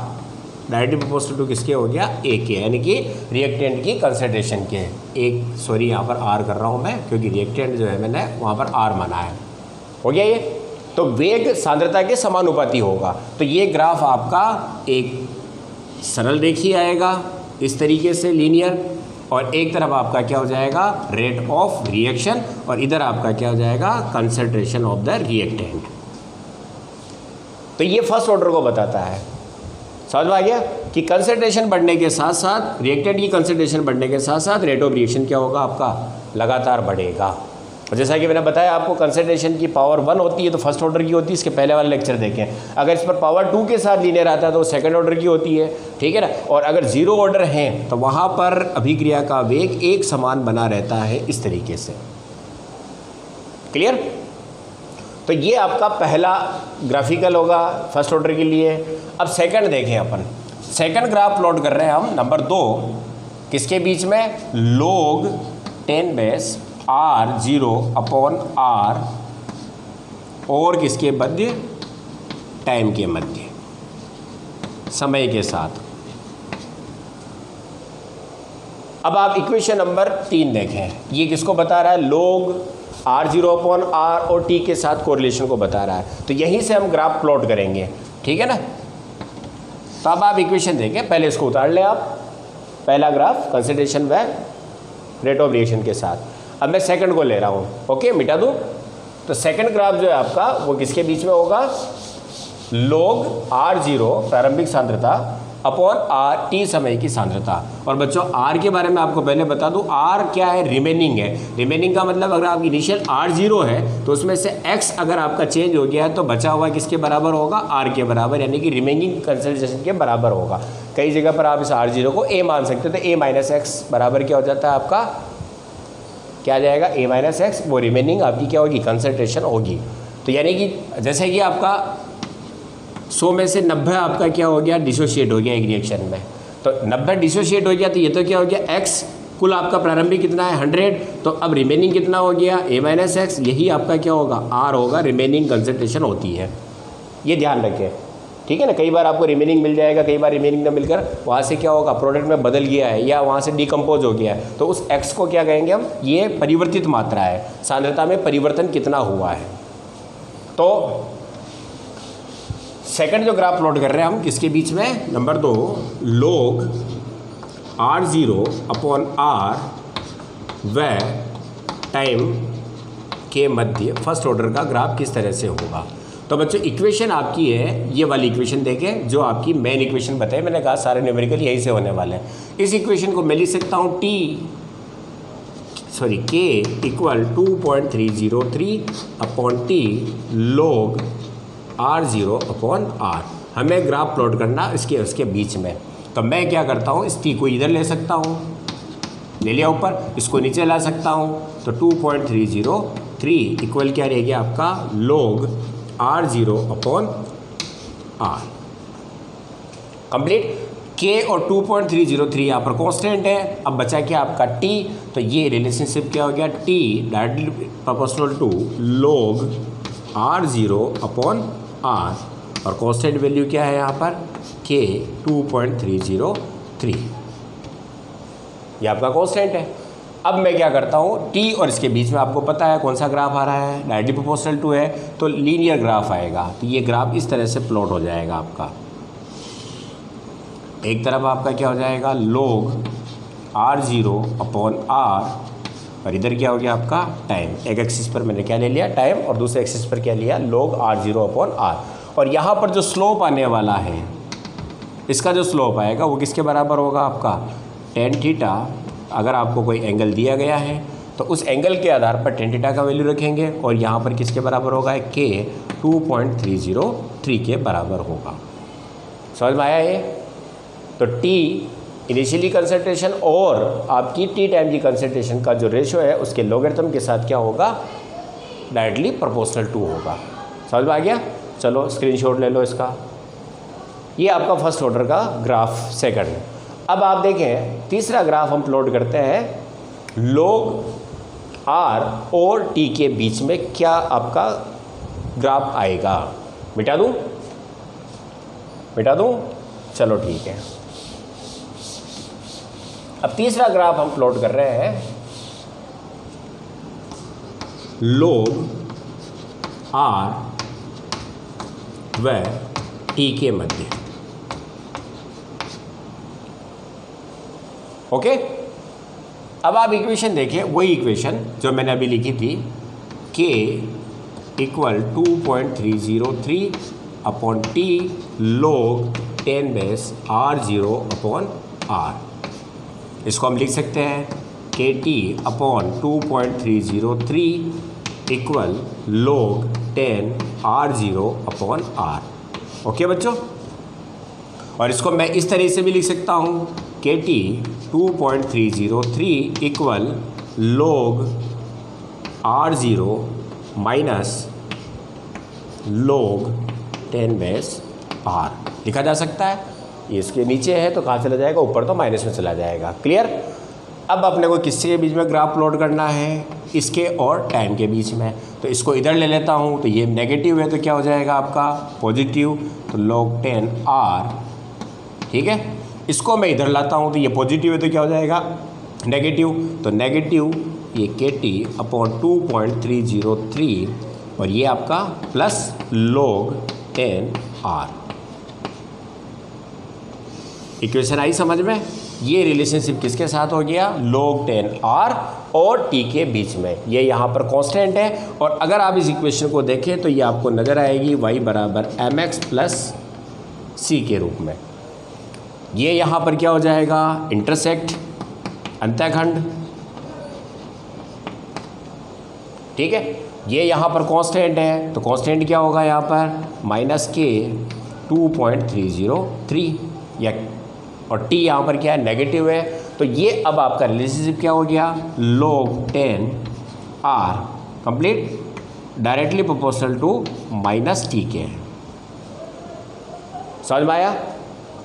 S1: directly proportional to किसके हो गया, ए के, यानी कि रिएक्टेंट की कंसंट्रेशन के। एक सॉरी यहाँ पर आर कर रहा हूँ मैं, क्योंकि रिएक्टेंट जो है मैंने वहाँ पर आर माना है। हो गया ये, तो वेग सांद्रता के समानुपाती होगा। तो ये ग्राफ आपका एक सरल रेखीय आएगा इस तरीके से लीनियर, और एक तरफ आपका क्या हो जाएगा, रेट ऑफ रिएक्शन, और इधर आपका क्या हो जाएगा, कंसंट्रेशन ऑफ द रिएक्टेंट। तो ये फर्स्ट ऑर्डर को बताता है। समझ में आ गया कि कंसंट्रेशन बढ़ने के साथ साथ, रिएक्टेंट की कंसंट्रेशन बढ़ने के साथ साथ रेट ऑफ रिएक्शन क्या होगा आपका, लगातार बढ़ेगा। और जैसा कि मैंने बताया आपको, कंसंट्रेशन की पावर 1 होती है तो फर्स्ट ऑर्डर की होती है, इसके पहले वाला लेक्चर देखें। अगर इस पर पावर 2 के साथ लीनियर आता है तो सेकंड ऑर्डर की होती है, ठीक है ना। और अगर 0 ऑर्डर हैं तो वहाँ पर अभिक्रिया का वेग एक समान बना रहता है इस तरीके से। क्लियर। तो ये आपका पहला ग्राफिकल होगा फर्स्ट ऑर्डर के लिए। अब सेकंड देखें अपन, सेकंड ग्राफ प्लॉट कर रहे हैं हम नंबर 2, किसके बीच में, log 10 base R0 upon R, और किसके मध्य, टाइम के मध्य, समय के साथ। अब आप इक्वेशन नंबर 3 देखें, ये किसको बता रहा है, log R0 अपॉन R और T के साथ कोरिलेशन को बता रहा है। तो यहीं से हम ग्राफ प्लॉट करेंगे, ठीक है ना। तो अब आप इक्वेशन देखें, पहले इसको उतार लें आप, पहला ग्राफ कंसंट्रेशन व रेट ऑफ रिएक्शन के साथ। अब मैं सेकंड को ले रहा हूँ, ओके, मिटा दूँ। तो सेकंड ग्राफ जो है आपका वो किसके बीच में होगा, log R0 प्रारंभिक सांद्रता अपॉन R T समय की सांद्रता। और बच्चों R के बारे में आपको पहले बता दूं, R क्या है, रिमेनिंग है। रिमेनिंग का मतलब अगर आपकी इनिशियल R0 है तो उसमें से X अगर आपका चेंज हो गया है तो बचा हुआ किसके बराबर होगा, R के बराबर, यानी कि रिमेनिंग कंसंट्रेशन के बराबर होगा। कई जगह पर आप इस R0 को A मान सकते हो, तो A माइनस एक्स बराबर क्या हो जाता है आपका, क्या आ जाएगा, A माइनस एक्स, वो रिमेनिंग आपकी क्या होगी, कंसंट्रेशन होगी। तो यानी कि जैसे कि आपका 100 में से 90 आपका क्या हो गया, डिसोशिएट हो गया एक रिएक्शन में, तो 90 डिसोशिएट हो गया, तो ये तो क्या हो गया, x, कुल आपका प्रारंभिक कितना है 100, तो अब रिमेनिंग कितना हो गया, A माइनस एक्स, यही आपका क्या होगा, R होगा, रिमेनिंग कंसंट्रेशन होती है। ये ध्यान रखें, ठीक है ना। कई बार आपको रिमेनिंग मिल जाएगा, कई बार रिमेनिंग ना मिलकर वहाँ से क्या होगा, प्रोडक्ट में बदल गया है या वहाँ से डिकम्पोज हो गया है, तो उस x को क्या कहेंगे हम, ये परिवर्तित मात्रा है, सांद्रता में परिवर्तन कितना हुआ है। तो सेकंड जो ग्राफ प्लॉट कर रहे हैं हम किसके बीच में, number 2, log R0 upon R व टाइम के मध्य फर्स्ट ऑर्डर का ग्राफ किस तरह से होगा। तो बच्चों इक्वेशन आपकी है ये वाली इक्वेशन देखें, जो आपकी मेन इक्वेशन बताई, मैंने कहा सारे न्यूमेरिकल यहीं से होने वाले हैं। इस इक्वेशन को मैं लिख सकता हूँ K equal 2.303 upon T log R0 upon R। हमें ग्राफ प्लॉट करना उसके बीच में, तो मैं क्या करता हूँ, इस T को इधर ले सकता हूँ, ले लिया ऊपर, इसको नीचे ला सकता हूँ, तो 2.303 इक्वल क्या रहेगा आपका, log R0 upon R। Complete. K और 2.303 यहाँ पर कांस्टेंट है। अब बचा क्या आपका T, तो ये रिलेशनशिप क्या हो गया, T directly proportional to log R0 upon R, और कांस्टेंट वैल्यू क्या है यहाँ पर, K 2.303, ये आपका कांस्टेंट है। अब मैं क्या करता हूँ, T और इसके बीच में आपको पता है कौन सा ग्राफ आ रहा है, डायरेक्टली प्रोपोर्शनल टू है, तो लीनियर ग्राफ आएगा। तो ये ग्राफ इस तरह से प्लॉट हो जाएगा आपका, एक तरफ आपका क्या हो जाएगा, log R0 अपॉन R, और इधर क्या हो गया आपका टाइम। एक एक्सिस पर मैंने क्या ले लिया, टाइम, और दूसरे एक्सिस पर क्या लिया, log R0 अपॉन R। और यहाँ पर जो स्लोप आने वाला है, इसका जो स्लोप आएगा वो किसके बराबर होगा आपका, tan थीटा। अगर आपको कोई एंगल दिया गया है तो उस एंगल के आधार पर tan थीटा का वैल्यू रखेंगे, और यहाँ पर किसके बराबर होगा, K 2.303 के बराबर होगा। समझ में आया ये। तो T इनिशियली कंसंट्रेशन और आपकी T टाइम की कंसंट्रेशन का जो रेशियो है उसके लॉगरिथम के साथ क्या होगा, डायरेक्टली प्रोपोर्शनल टू होगा। समझ में आ गया। चलो स्क्रीनशॉट ले लो इसका। ये आपका फर्स्ट ऑर्डर का ग्राफ सेकंड। अब आप देखें तीसरा ग्राफ हम प्लॉट करते हैं log r और t के बीच में क्या आपका ग्राफ आएगा। मिटा दूं? चलो ठीक है। अब तीसरा ग्राफ हम प्लॉट कर रहे हैं log r व t के मध्य। ओके, अब आप इक्वेशन देखिए, वही इक्वेशन जो मैंने अभी लिखी थी, k equal 2.303 upon t log 10 base r0 upon r। इसको हम लिख सकते हैं kt upon 2.303 equal log 10 r0 upon r। Okay बच्चों, और इसको मैं इस तरह से भी लिख सकता हूँ kt 2.303 equal log r0 minus log 10 base r लिखा जा सकता है। ये इसके नीचे है तो कहाँ चला जाएगा, ऊपर तो माइनस में चला जाएगा। क्लियर। अब अपने को किसके के बीच में ग्राफ प्लॉट करना है, इसके और टाइम के बीच में। तो इसको इधर ले लेता हूँ, तो ये नेगेटिव है तो क्या हो जाएगा आपका पॉजिटिव, तो log 10 r। ठीक है, इसको मैं इधर लाता हूँ तो ये पॉजिटिव है तो क्या हो जाएगा नेगेटिव, तो नेगेटिव ये kt अपॉन 2.303 और ये आपका प्लस log 10 r। इक्वेशन आई समझ में। ये रिलेशनशिप किसके साथ हो गया, log 10 r और t के बीच में। ये यहाँ पर कांस्टेंट है, और अगर आप इस इक्वेशन को देखें तो ये आपको नज़र आएगी y बराबर mx प्लस c के रूप में। ये यहाँ पर क्या हो जाएगा, इंटरसेक्ट, अंतःखंड। ठीक है, ये यहाँ पर कांस्टेंट है तो कांस्टेंट क्या होगा यहाँ पर माइनस के 2.303 या, और t यहाँ पर क्या है नेगेटिव है। तो ये अब आपका रिलेशनशिप क्या हो गया, log 10 r complete directly proportional to minus t के। समझ में आया।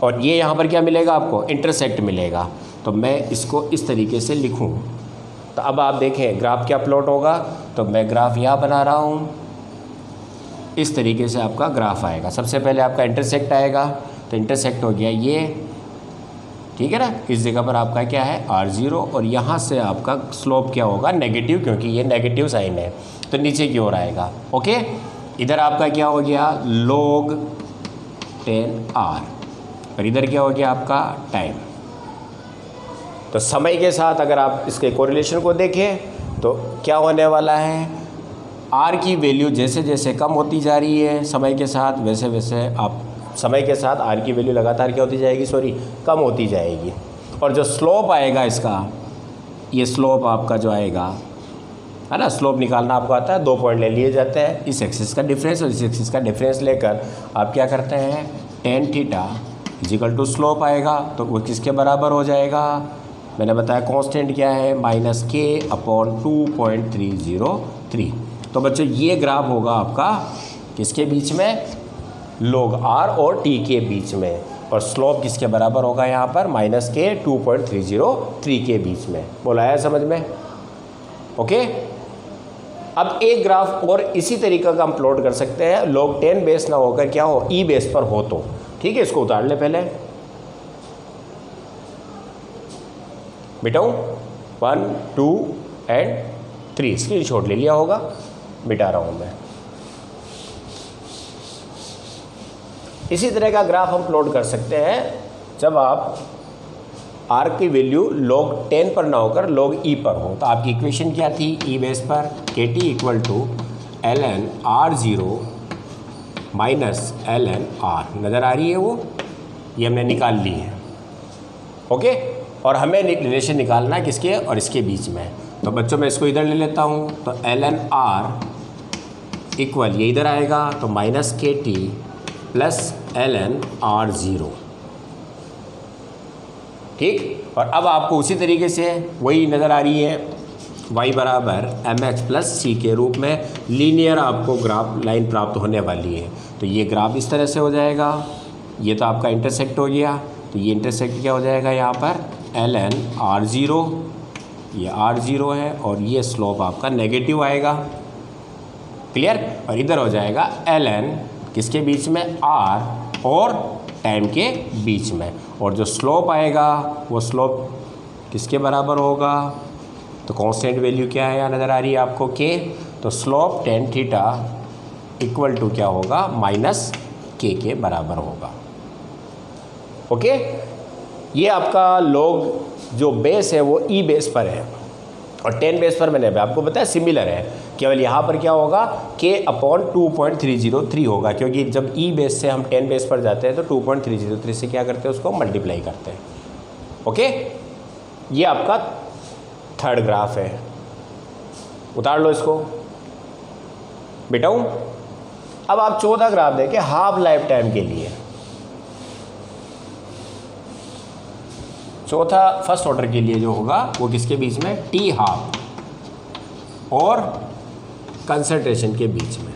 S1: और ये यहाँ पर क्या मिलेगा आपको, इंटरसेक्ट मिलेगा। तो मैं इसको इस तरीके से लिखूँ तो अब आप देखें ग्राफ क्या प्लॉट होगा। तो मैं ग्राफ यहाँ बना रहा हूँ, इस तरीके से आपका ग्राफ आएगा। सबसे पहले आपका इंटरसेक्ट आएगा, तो इंटरसेक्ट हो गया ये, ठीक है ना। इस जगह पर आपका क्या है r0, और यहाँ से आपका स्लोप क्या होगा नेगेटिव, क्योंकि ये नेगेटिव साइन है तो नीचे की ओर आएगा। ओके, इधर आपका क्या हो गया log 10r, और इधर क्या हो गया आपका टाइम। तो समय के साथ अगर आप इसके कोरिलेशन को देखें तो क्या होने वाला है, r की वैल्यू जैसे जैसे कम होती जा रही है समय के साथ, वैसे वैसे आप समय के साथ r की वैल्यू लगातार क्या होती जाएगी, कम होती जाएगी। और जो स्लोप आएगा इसका, ये स्लोप आपका जो आएगा है ना, स्लोप निकालना आपको आता है, 2 पॉइंट ले लिए जाते हैं, इस एक्सिस का डिफरेंस और इस एक्सिस का डिफरेंस लेकर आप क्या करते हैं tan theta is equal to slope आएगा, तो वो किसके बराबर हो जाएगा, मैंने बताया कांस्टेंट क्या है -k अपॉन 2.303। तो बच्चों ये ग्राफ होगा आपका किसके बीच में, log r और t के बीच में, और स्लोप किसके बराबर होगा यहाँ पर -k 2.303 के बीच में। बोला है समझ में। ओके, अब एक ग्राफ और इसी तरीका का हम प्लॉट कर सकते हैं, log 10 बेस ना होकर क्या हो e बेस पर हो तो। ठीक है, इसको उतार ले पहले, मिटाऊँ 1 2 एंड 3, स्क्रीनशॉट ले लिया होगा, मिटा रहा हूँ मैं। इसी तरह का ग्राफ हम प्लॉट कर सकते हैं जब आप r की वैल्यू log 10 पर ना होकर log e पर हो। तो आपकी इक्वेशन क्या थी, e बेस पर kt equal to ln r0 minus ln r, नज़र आ रही है वो, ये हमने निकाल ली है। ओके, और हमें रिलेशन निकालना है किसके और इसके बीच में। तो बच्चों मैं इसको इधर ले लेता हूँ, तो ln r इक्वल ये इधर आएगा तो -kt प्लस ln r0। ठीक, और अब आपको उसी तरीके से वही नज़र आ रही है, y बराबर mx प्लस c के रूप में लीनियर आपको ग्राफ लाइन प्राप्त होने वाली है। तो ये ग्राफ इस तरह से हो जाएगा, ये तो आपका इंटरसेक्ट हो गया, तो तो ये इंटरसेक्ट क्या हो जाएगा यहाँ पर ln r0, ये r0 है और ये स्लोप आपका नेगेटिव आएगा, क्लियर। और इधर हो जाएगा ln किसके बीच में, r और टाइम के बीच में, और जो स्लोप आएगा वो स्लोप किसके बराबर होगा, तो कांस्टेंट वैल्यू क्या है यहाँ नज़र आ रही है आपको k, तो slope tan theta equal to क्या होगा माइनस k के बराबर होगा। ओके, ये आपका log जो बेस है वो e बेस पर है और 10 बेस पर मैंने आपको बताया सिमिलर है, केवल यहाँ पर क्या होगा k अपॉन 2.303 होगा, क्योंकि जब e बेस से हम 10 बेस पर जाते हैं तो 2.303 से क्या करते हैं उसको मल्टीप्लाई करते हैं। ओके, ये आपका थर्ड ग्राफ है, उतार लो इसको बेटाऊँ। अब आप चौथा ग्राफ देखें हाफ लाइफ टाइम के लिए। चौथा फर्स्ट ऑर्डर के लिए जो होगा वो किसके बीच में, टी हाफ और कंसंट्रेशन के बीच में,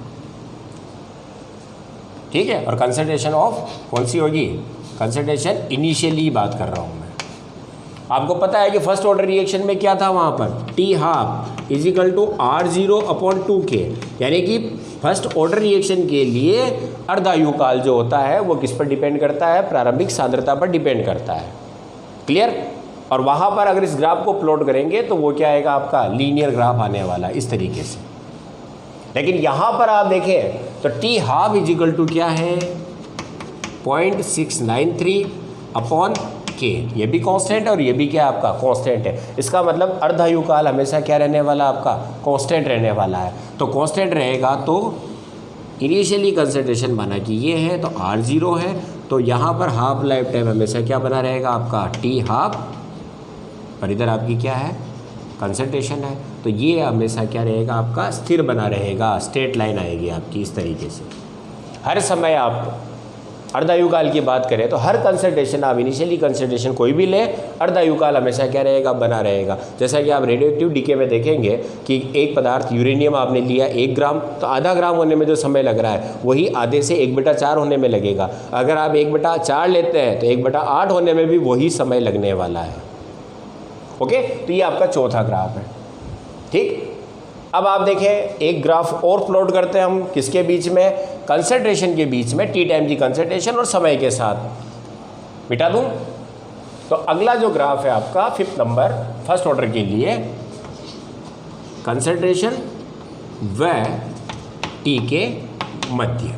S1: ठीक है। और कंसंट्रेशन ऑफ कौन सी होगी, कंसंट्रेशन इनिशियली बात कर रहा हूँ मैं। आपको पता है कि फर्स्ट ऑर्डर रिएक्शन में क्या था वहाँ पर, T half is equal to r0 upon 2k, यानी कि फर्स्ट ऑर्डर रिएक्शन के लिए अर्धायु काल जो होता है वो किस पर डिपेंड करता है, प्रारंभिक सांद्रता पर डिपेंड करता है, क्लियर। और वहाँ पर अगर इस ग्राफ को प्लॉट करेंगे तो वो क्या आएगा आपका लीनियर ग्राफ आने वाला इस तरीके से। लेकिन यहाँ पर आप देखें तो टी हाफ इजिकल टू क्या है 0.693 अपॉन के, ये भी कांस्टेंट है और ये भी क्या आपका कांस्टेंट है। इसका मतलब अर्धायु काल हमेशा क्या रहने वाला आपका, कांस्टेंट रहने वाला है। तो कांस्टेंट रहेगा तो इनिशियली कंसंट्रेशन माना कि ये है तो r0 है, तो यहाँ पर हाफ लाइफ टाइम हमेशा क्या बना रहेगा आपका टी हाफ, और इधर आपकी क्या है कंसंट्रेशन है, तो ये हमेशा क्या रहेगा आपका स्थिर बना रहेगा, स्ट्रेट लाइन आएगी आपकी इस तरीके से। हर समय आप अर्धायु काल की बात करें तो हर कंसंट्रेशन आप इनिशियली कंसंट्रेशन कोई भी लें, अर्धायु काल हमेशा क्या रहेगा, बना रहेगा। जैसा कि आप रेडियोएक्टिव डीके में देखेंगे कि एक पदार्थ यूरेनियम आपने लिया 1 ग्राम, तो आधा ग्राम होने में जो समय लग रहा है वही आधे से 1/4 होने में लगेगा। अगर आप 1/4 लेते हैं तो 1/8 होने में भी वही समय लगने वाला है। ओके, तो ये आपका चौथा ग्राफ है, ठीक। अब आप देखें एक ग्राफ और प्लॉट करते हैं हम किसके बीच में, कंसंट्रेशन के बीच में, टी टाइम की कंसंट्रेशन और समय के साथ। मिटा दूं तो अगला जो ग्राफ है आपका 5th नंबर फर्स्ट ऑर्डर के लिए, कंसंट्रेशन व टी के मध्य।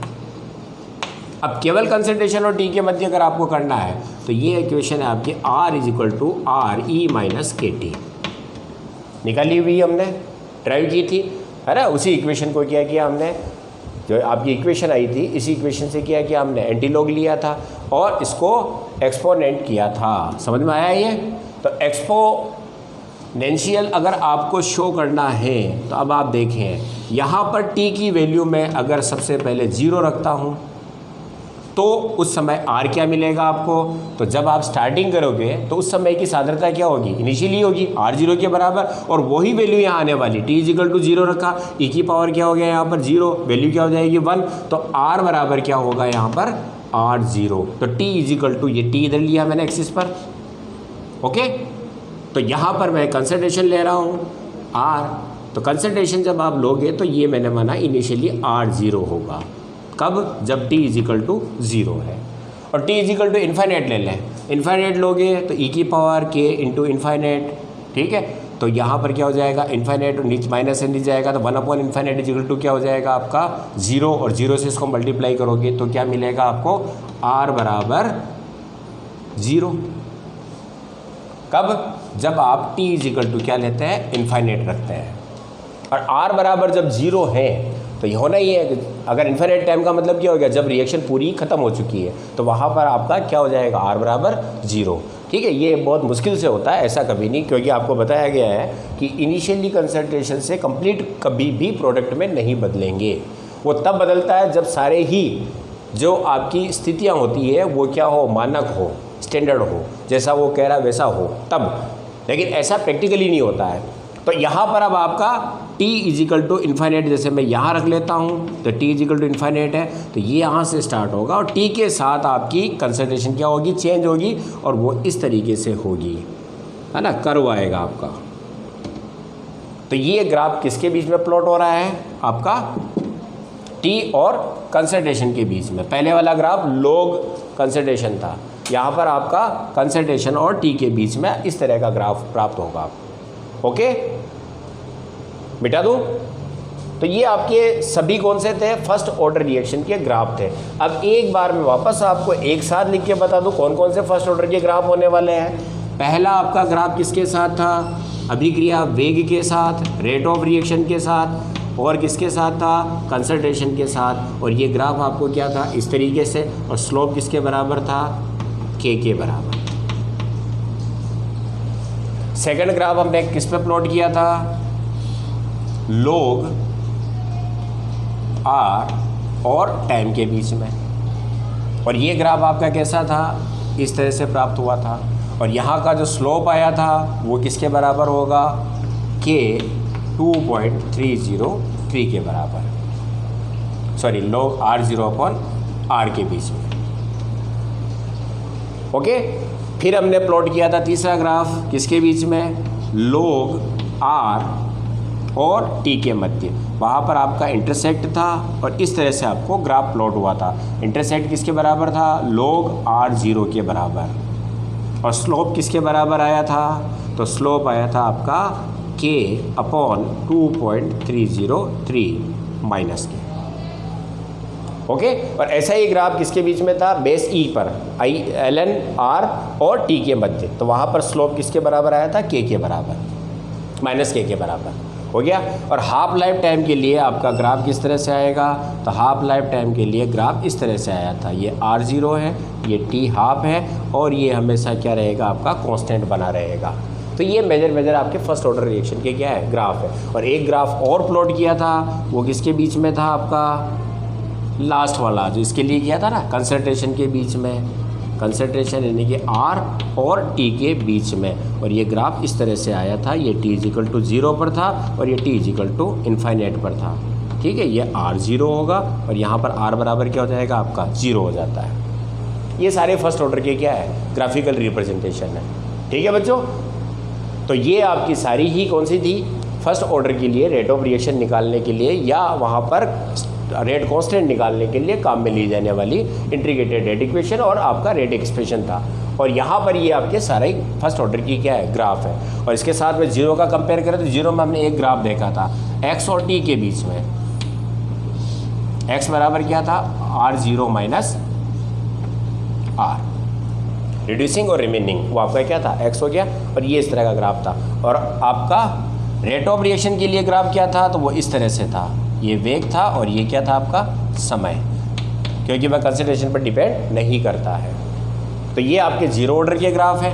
S1: अब केवल कंसंट्रेशन और टी के मध्य अगर आपको करना है तो ये इक्वेशन है आपकी R is equal to R E minus K T, निकाली हुई हमने, ड्राइव की थी, है ना। उसी इक्वेशन को क्या किया हमने, जो आपकी इक्वेशन आई थी इसी इक्वेशन से क्या किया हमने, एंटीलॉग लिया था और इसको एक्सपोनेंट किया था। समझ में आया ये। तो एक्सपोनेंशियल अगर आपको शो करना है तो अब आप देखें यहाँ पर टी की वैल्यू में अगर सबसे पहले 0 रखता हूँ तो उस समय R क्या मिलेगा आपको, तो जब आप स्टार्टिंग करोगे तो उस समय की सांद्रता क्या होगी, इनिशियली होगी R0 के बराबर, और वही वैल्यू यहाँ आने वाली t इजिकल टू 0 रखा, e की पावर क्या हो गया यहाँ पर 0, वैल्यू क्या हो जाएगी 1, तो R बराबर क्या होगा यहाँ पर R0, तो t इजिकल टू ये t इधर लिया मैंने एक्सिस पर। ओके, तो यहाँ पर मैं कंसंट्रेशन ले रहा हूँ R, तो कंसंट्रेशन जब आप लोगे तो ये मैंने माना इनिशियली R0 होगा, कब, जब t इजिकल टू 0 है। और t इजिकल टू इन्फाइनाइट ले लें, इन्फाइनाइट लोगे तो e की पावर k इंटू इन्फाइनाइट, ठीक है। तो यहाँ पर क्या हो जाएगा, इन्फाइनाइट और नीचे माइनस से नीचे जाएगा तो 1 अपॉन इन्फाइनाइट इजिकल टू क्या हो जाएगा आपका 0, और 0 से इसको मल्टीप्लाई करोगे तो क्या मिलेगा आपको, r बराबर 0। कब, जब आप t इजिकल टू क्या लेते हैं, इन्फाइनाइट रखते हैं। और r बराबर जब 0 है तो ये होना ही है कि अगर इन्फिनिट टाइम का मतलब क्या हो गया, जब रिएक्शन पूरी ख़त्म हो चुकी है तो वहाँ पर आपका क्या हो जाएगा, R बराबर 0, ठीक है। ये बहुत मुश्किल से होता है, ऐसा कभी नहीं, क्योंकि आपको बताया गया है कि इनिशियली कंसंट्रेशन से कंप्लीट कभी भी प्रोडक्ट में नहीं बदलेंगे। वो तब बदलता है जब सारे ही जो आपकी स्थितियाँ होती है वो क्या हो, मानक हो, स्टैंडर्ड हो, जैसा वो कह रहा वैसा हो तब। लेकिन ऐसा प्रैक्टिकली नहीं होता है। तो यहाँ पर अब आपका t इजिकल टू इन्फाइनेट, जैसे मैं यहाँ रख लेता हूँ तो t इजिकल टू इन्फाइनेट है, तो ये यहाँ से स्टार्ट होगा और t के साथ आपकी कंसंट्रेशन क्या होगी, चेंज होगी, और वो इस तरीके से होगी, है ना, कर्व आएगा आपका। तो ये ग्राफ किसके बीच में प्लॉट हो रहा है, आपका t और कंसंट्रेशन के बीच में। पहले वाला ग्राफ लॉग कंसंट्रेशन था, यहाँ पर आपका कंसंट्रेशन और t के बीच में इस तरह का ग्राफ प्राप्त होगा आपको। ओके, मिटा दूँ? तो ये आपके सभी कौन से थे, फर्स्ट ऑर्डर रिएक्शन के ग्राफ थे। अब एक बार मैं वापस आपको एक साथ लिख के बता दूं कौन कौन से फर्स्ट ऑर्डर के ग्राफ होने वाले हैं। पहला आपका ग्राफ किसके साथ था, अभिक्रिया वेग के साथ, रेट ऑफ रिएक्शन के साथ, और किसके साथ था, कंसंट्रेशन के साथ। और ये ग्राफ आपको क्या था, इस तरीके से, और स्लोप किसके बराबर था, के बराबर। सेकंड ग्राफ हमने किस पे प्लॉट किया था, लॉग आर और टाइम के बीच में, और ये ग्राफ आपका कैसा था, इस तरह से प्राप्त हुआ था। और यहाँ का जो स्लोप आया था वो किसके बराबर होगा, के 2.303 के बराबर, सॉरी log R0/R के बीच में। ओके, फिर हमने प्लॉट किया था तीसरा ग्राफ किसके बीच में, log R और T के मध्य। वहाँ पर आपका इंटरसेक्ट था और इस तरह से आपको ग्राफ प्लॉट हुआ था। इंटरसेक्ट किसके बराबर था, log R0 के बराबर, और स्लोप किसके बराबर आया था, तो स्लोप आया था आपका K/2.303 माइनस के। ओके, और ऐसा ही ग्राफ किसके बीच में था, बेस ई पर, ln R और T के मध्य। तो वहाँ पर स्लोप किसके बराबर आया था, K के बराबर, माइनस के बराबर हो गया। और हाफ लाइफ टाइम के लिए आपका ग्राफ किस तरह से आएगा, तो हाफ लाइफ टाइम के लिए ग्राफ इस तरह से आया था। ये R0 है, ये T हाफ है, और ये हमेशा क्या रहेगा, आपका कांस्टेंट बना रहेगा। तो ये मेजर आपके फर्स्ट ऑर्डर रिएक्शन के क्या है, ग्राफ है। और एक ग्राफ और प्लॉट किया था, वो किसके बीच में था, आपका लास्ट वाला जो इसके लिए किया था ना, कंसंट्रेशन के बीच में, कंसंट्रेशन यानी कि R और T के बीच में। और ये ग्राफ इस तरह से आया था, ये T इजिकल टू 0 पर था और ये T इजिकल टू इन्फाइनेट पर था। ठीक है, ये R0 होगा और यहाँ पर R बराबर क्या हो जाएगा, आपका 0 हो जाता है। ये सारे फर्स्ट ऑर्डर के क्या है, ग्राफिकल रिप्रेजेंटेशन है। ठीक है बच्चों, तो ये आपकी सारी ही कौन सी थी, फर्स्ट ऑर्डर के लिए रेट ऑफ रिएक्शन निकालने के लिए या वहाँ पर रेट कांस्टेंट निकालने के लिए काम में ली जाने वाली इंटीग्रेटेड रेट इक्वेशन और आपका रेट एक्सप्रेशन था। और यहाँ पर ये आपके सारे फर्स्ट ऑर्डर की क्या है, ग्राफ है। और इसके साथ में जीरो का कंपेयर करें तो जीरो में हमने एक ग्राफ देखा था x और t के बीच में। x बराबर क्या था, R0 माइनस R, रिड्यूसिंग और रिमेनिंग, वो आपका क्या था, x हो गया। और ये इस तरह का ग्राफ था। और आपका रेट ऑफ रिएक्शन के लिए ग्राफ क्या था, तो वो इस तरह से था, ये वेग था और ये क्या था, आपका समय, क्योंकि वह कंसंट्रेशन पर डिपेंड नहीं करता है। तो ये आपके जीरो ऑर्डर के ग्राफ है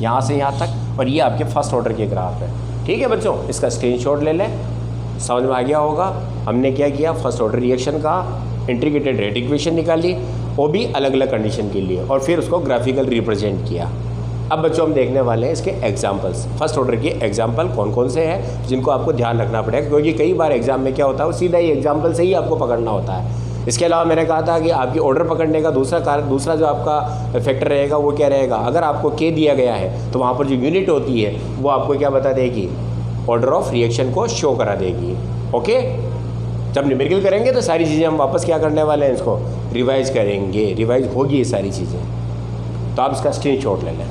S1: यहाँ से यहाँ तक, और ये आपके फर्स्ट ऑर्डर के ग्राफ है। ठीक है बच्चों, इसका स्क्रीनशॉट ले लें, समझ में आ गया होगा। हमने क्या किया, फर्स्ट ऑर्डर रिएक्शन का इंटीग्रेटेड रेट इक्वेशन निकाली, वो भी अलग अलग कंडीशन के लिए, और फिर उसको ग्राफिकल रिप्रेजेंट किया। अब बच्चों हम देखने वाले हैं इसके एग्जाम्पल्स, फर्स्ट ऑर्डर के एग्जाम्पल कौन कौन से हैं जिनको आपको ध्यान रखना पड़ेगा, क्योंकि कई बार एग्जाम में क्या होता है, वो सीधा ही एग्जाम्पल से ही आपको पकड़ना होता है। इसके अलावा मैंने कहा था कि आपकी ऑर्डर पकड़ने का दूसरा जो आपका फैक्टर रहेगा वो क्या रहेगा, अगर आपको के दिया गया है तो वहाँ पर जो यूनिट होती है वो आपको क्या बता देगी, ऑर्डर ऑफ रिएक्शन को शो करा देगी। ओके, जब न्यूमेरिकल करेंगे तो सारी चीज़ें हम वापस क्या करने वाले हैं, इसको रिवाइज करेंगे, रिवाइज होगी ये सारी चीज़ें। तो आप इसका स्क्रीनशॉट ले लें।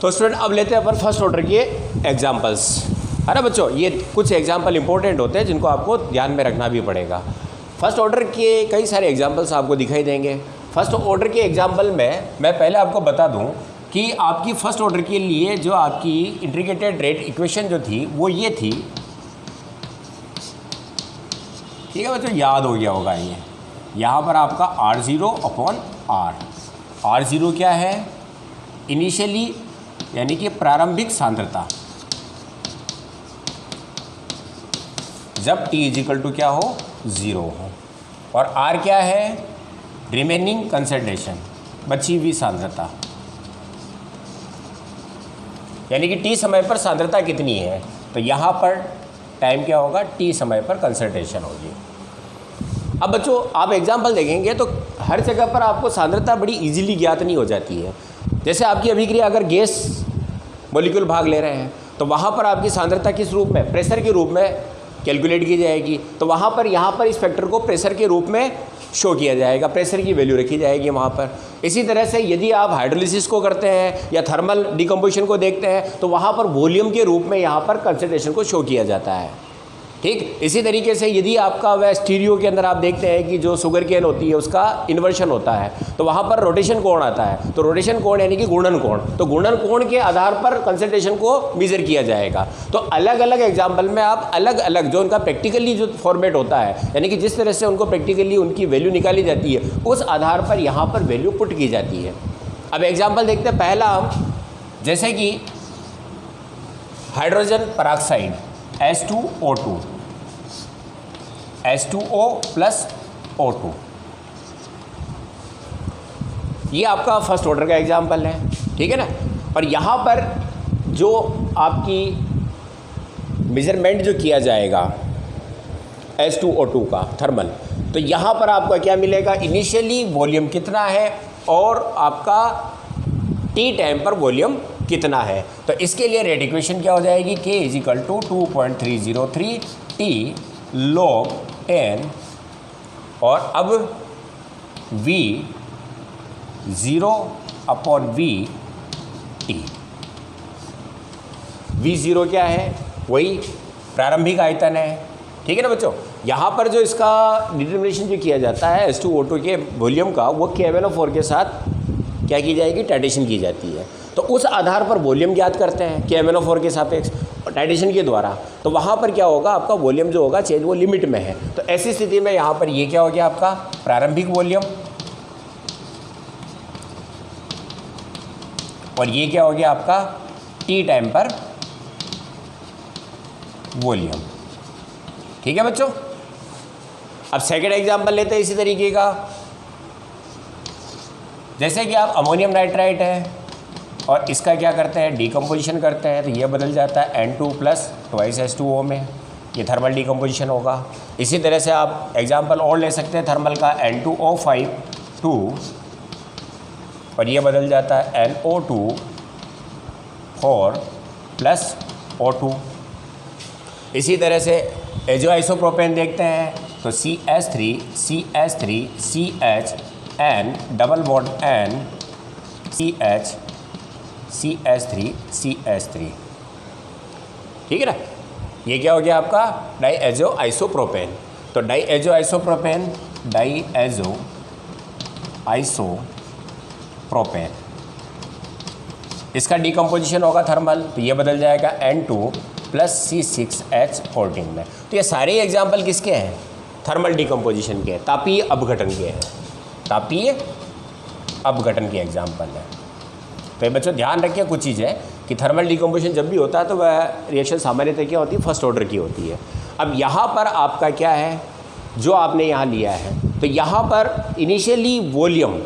S1: तो स्टूडेंट अब लेते हैं अपन फर्स्ट ऑर्डर के एग्जाम्पल्स, है ना बच्चों। ये कुछ एग्जाम्पल इंपॉर्टेंट होते हैं जिनको आपको ध्यान में रखना भी पड़ेगा। फर्स्ट ऑर्डर के कई सारे एग्जाम्पल्स आपको दिखाई देंगे। फर्स्ट ऑर्डर के एग्जाम्पल में मैं पहले आपको बता दूं कि आपकी फर्स्ट ऑर्डर के लिए जो आपकी इंटीग्रेटेड रेट इक्वेशन जो थी वो ये थी। ठीक है बच्चों, याद हो गया होगा ये। यहाँ पर आपका R0/R, R0 क्या है, इनिशियली यानी कि प्रारंभिक सांद्रता, जब t इजिकल टू क्या हो, 0 हो। और R क्या है, रिमेनिंग कंसंट्रेशन, बची हुई सांद्रता, यानी कि टी समय पर सांद्रता कितनी है, तो यहाँ पर टाइम क्या होगा, टी समय पर कंसंट्रेशन होगी। अब बच्चों आप एग्जाम्पल देखेंगे तो हर जगह पर आपको सांद्रता बड़ी इजीली ज्ञात नहीं हो जाती है। जैसे आपकी अभिक्रिया अगर गैस मॉलिक्यूल भाग ले रहे हैं तो वहाँ पर आपकी सांद्रता किस रूप में, प्रेशर के रूप में कैलकुलेट की जाएगी, तो वहाँ पर यहाँ पर इस फैक्टर को प्रेशर के रूप में शो किया जाएगा, प्रेशर की वैल्यू रखी जाएगी वहाँ पर। इसी तरह से यदि आप हाइड्रोलिसिस को करते हैं या थर्मल डिकम्पोजिशन को देखते हैं तो वहाँ पर वॉल्यूम के रूप में यहाँ पर कंसंट्रेशन को शो किया जाता है। ठीक, इसी तरीके से यदि आपका वह स्टीरियो के अंदर आप देखते हैं कि जो शुगर केन होती है उसका इन्वर्शन होता है तो वहाँ पर रोटेशन कोण आता है, तो रोटेशन कोण यानी कि घूर्णन कोण, तो घूर्णन कोण के आधार पर कंसंट्रेशन को मेजर किया जाएगा। तो अलग अलग एग्जाम्पल में आप अलग अलग जो उनका प्रैक्टिकली जो फॉर्मेट होता है, यानी कि जिस तरह से उनको प्रैक्टिकली उनकी वैल्यू निकाली जाती है उस आधार पर यहाँ पर वैल्यू पुट की जाती है। अब एग्जाम्पल देखते हैं, पहला हम जैसे कि hydrogen peroxide H2O2, H2O plus O2, ये आपका फर्स्ट ऑर्डर का एग्जाम्पल है, ठीक है ना। और यहाँ पर जो आपकी मेजरमेंट जो किया जाएगा H2O2 का थर्मल, तो यहाँ पर आपका क्या मिलेगा, इनिशियली वॉल्यूम कितना है और आपका टी टाइम पर वॉल्यूम कितना है। तो इसके लिए रेट इक्वेशन क्या हो जाएगी, K = 2.303 T log n, और अब V 0/V T। V0 क्या है, वही प्रारंभिक आयतन है, ठीक है ना बच्चों। यहाँ पर जो इसका डिटर्मिनेशन जो किया जाता है H2O2 के वॉल्यूम का, वो KMnO4 के साथ क्या की जाएगी, टाइटेशन की जाती है। तो उस आधार पर वॉल्यूम ज्ञात करते हैं KMnO4 के सापेक्ष टाइटेशन के द्वारा, तो वहाँ पर क्या होगा, आपका वॉल्यूम जो होगा चेंज वो लिमिट में है। तो ऐसी स्थिति में यहाँ पर ये क्या हो गया, आपका प्रारंभिक वॉल्यूम, और ये क्या हो गया आपका टी टाइम पर वॉल्यूम, ठीक है बच्चों। अब सेकेंड एग्जाम्पल लेते हैं इसी तरीके का, जैसे कि आप अमोनियम नाइट्राइट है और इसका क्या करते हैं, डिकम्पोजिशन करते हैं, तो ये बदल जाता है N2 + 2H2O में, ये थर्मल डिकम्पोजिशन होगा। इसी तरह से आप एग्जांपल और ले सकते हैं थर्मल का N2O5 2, और ये बदल जाता है NO2 4 + O2। इसी तरह से एजोआइसोप्रोपेन देखते हैं तो CH3 CH3 CH N double bond N CH CH3 CH3, ठीक है ना। ये क्या हो गया आपका डाईएजो आइसोप्रोपेन। तो डाईएजो आइसोप्रोपेन इसका डिकम्पोजिशन होगा थर्मल, तो ये बदल जाएगा N2 + C6H14 में। तो ये सारे एग्जाम्पल किसके हैं, थर्मल डिकम्पोजिशन के, तापीय अपघटन के हैं, तापीय अपघटन के एग्जाम्पल है। तो बच्चों ध्यान रखिए कुछ चीज़ें कि थर्मल डिकम्पोजिशन जब भी होता है तो वह रिएक्शन सामान्यतः क्या होती है, फर्स्ट ऑर्डर की होती है। अब यहाँ पर आपका क्या है, जो आपने यहाँ लिया है, तो यहाँ पर इनिशियली वॉल्यूम,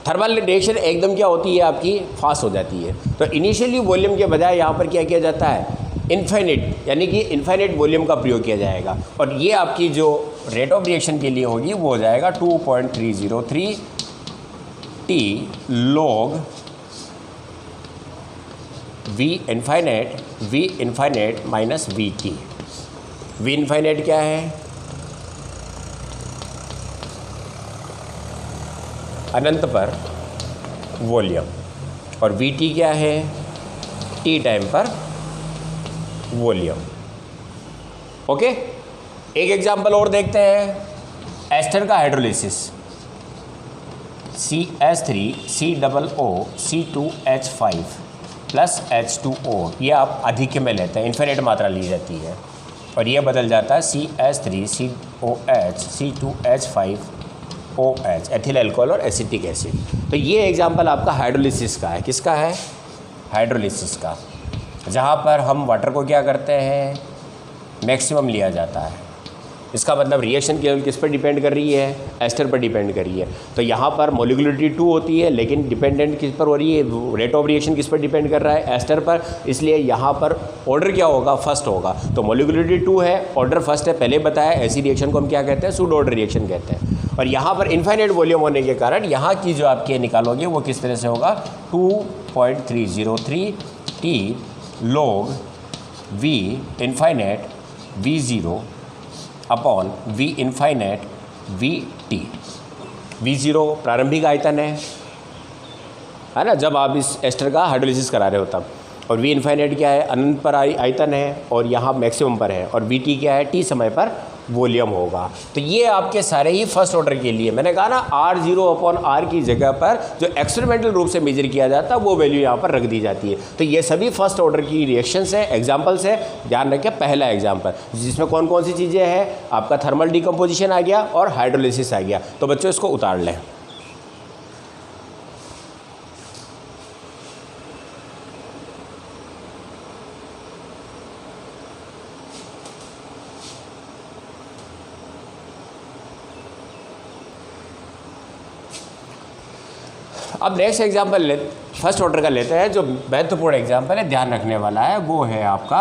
S1: थर्मल रिएक्शन एकदम क्या होती है आपकी फास्ट हो जाती है, तो इनिशियली वॉल्यूम के बजाय यहाँ पर क्या किया जाता है, इन्फाइनेट, यानी कि इन्फाइनेट वॉल्यूम का प्रयोग किया जाएगा। और ये आपकी जो रेट ऑफ रिएक्शन के लिए होगी वो हो जाएगा 2.303 T log V infinite minus VT। V infinite क्या है, अनंत पर वॉल्यूम, और VT क्या है, T टाइम पर वॉल्यूम। ओके, एक एग्जांपल और देखते हैं, एस्टर का hydrolysis CH3 COO C2H5 + H2O, ये आप अधिक में लेते हैं, इन्फिनिट मात्रा ली जाती है, और ये बदल जाता है CH3 COH C2H5 OH, ethyl alcohol और एसिटिक एसिड। तो ये एग्जांपल आपका हाइड्रोलिसिस का है, किसका है, हाइड्रोलिसिस का, जहाँ पर हम वाटर को क्या करते हैं, मैक्सिमम लिया जाता है, इसका मतलब रिएक्शन केवल किस पर डिपेंड कर रही है, एस्टर पर डिपेंड कर रही है। तो यहाँ पर मोलिकुलरिटी 2 होती है, लेकिन डिपेंडेंट किस पर हो रही है, रेट ऑफ रिएक्शन किस पर डिपेंड कर रहा है, एस्टर पर, इसलिए यहाँ पर ऑर्डर क्या होगा, फर्स्ट होगा। तो मोलिकुलरिटी 2 है, ऑर्डर फर्स्ट है, पहले बताया, ऐसी रिएक्शन को हम क्या कहते हैं, सूडो ऑर्डर रिएक्शन कहते हैं। और यहाँ पर इनफाइनाइट वॉल्यूम होने के कारण यहाँ की जो आपके निकालोगे वो किस तरह से होगा, 2.303 T log V infinite V0 upon V infinite VT। V0 प्रारंभिक आयतन है ना, जब आप इस एस्टर का हाइड्रोलिसिस करा रहे हो तब, और V इनफाइनाइट क्या है, अनंत पर आयतन है, और यहाँ मैक्सिमम पर है, और VT क्या है, T समय पर वॉल्यूम होगा। तो ये आपके सारे ही फर्स्ट ऑर्डर के लिए, मैंने कहा ना R0 अपॉन R की जगह पर जो एक्सपेरिमेंटल रूप से मेजर किया जाता है वो वैल्यू यहाँ पर रख दी जाती है। तो ये सभी फर्स्ट ऑर्डर की रिएक्शंस है, एग्जांपल्स है। ध्यान रखें, पहला एग्जांपल जिसमें कौन कौन सी चीज़ें हैं, आपका थर्मल डिकम्पोजिशन आ गया और हाइड्रोलिसिस आ गया। तो बच्चों इसको उतार लें। अब नेक्स्ट एग्जाम्पल फर्स्ट ऑर्डर का लेते हैं। जो महत्वपूर्ण एग्जाम्पल है, ध्यान रखने वाला है, वो है आपका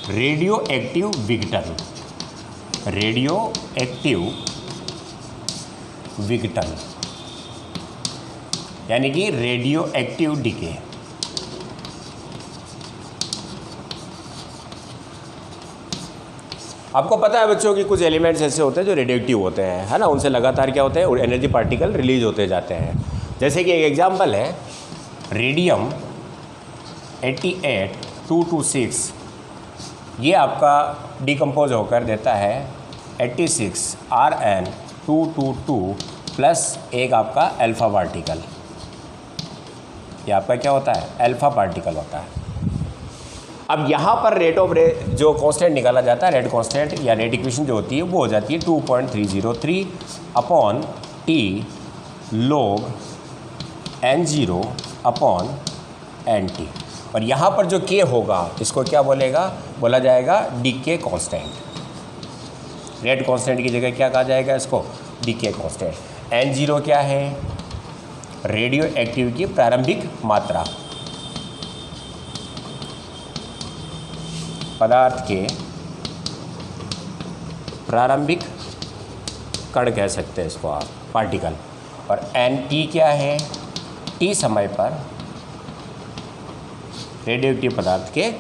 S1: रेडियो एक्टिव विघटन। रेडियो एक्टिव विघटन यानी कि रेडियो एक्टिव डिके। आपको पता है बच्चों कि कुछ एलिमेंट्स ऐसे होते हैं जो रेडियो एक्टिव होते हैं, है ना, उनसे लगातार क्या होते हैं, एनर्जी पार्टिकल रिलीज होते जाते हैं। जैसे कि एक एग्जांपल है रेडियम 88-226, ये आपका डिकम्पोज होकर देता है 86 Rn222 प्लस एक आपका अल्फ़ा पार्टिकल। ये आपका क्या होता है, अल्फ़ा पार्टिकल होता है। अब यहाँ पर रेट ऑफ जो कांस्टेंट निकाला जाता है, रेट कांस्टेंट या रेट इक्वेशन जो होती है वो हो जाती है 2.303 upon T log N0 upon NT। और यहाँ पर जो K होगा इसको क्या बोलेगा, बोला जाएगा डीके कांस्टेंट। रेट कांस्टेंट की जगह क्या कहा जाएगा इसको, डीके कांस्टेंट। N0 क्या है, रेडियो एक्टिव की प्रारंभिक मात्रा, पदार्थ के प्रारंभिक कण कह सकते हैं इसको आप, पार्टिकल। और NT क्या है, T समय पर रेडियो एक्टिव पदार्थ के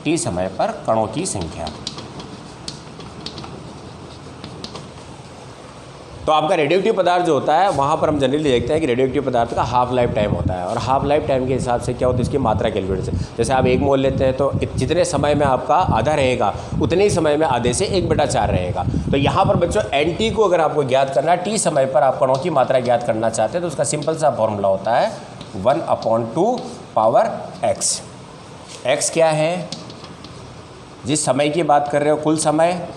S1: T समय पर कणों की संख्या। तो आपका रेडियो एक्टिव पदार्थ जो होता है वहाँ पर हम जनरली देखते हैं कि रेडियो एक्टिव पदार्थ का हाफ लाइफ टाइम होता है, और हाफ लाइफ टाइम के हिसाब से क्या होता है, इसकी मात्रा कैलकुलेट से, जैसे आप 1 मोल लेते हैं तो जितने समय में आपका आधा रहेगा उतने ही समय में आधे से 1/4 रहेगा। तो यहाँ पर बच्चों NT को अगर आपको ज्ञात करना है, T समय पर आप कणों की मात्रा ज्ञात करना चाहते हैं, तो उसका सिंपल सा फॉर्मूला होता है 1/2 पावर x। x क्या है, जिस समय की बात कर रहे हो कुल समय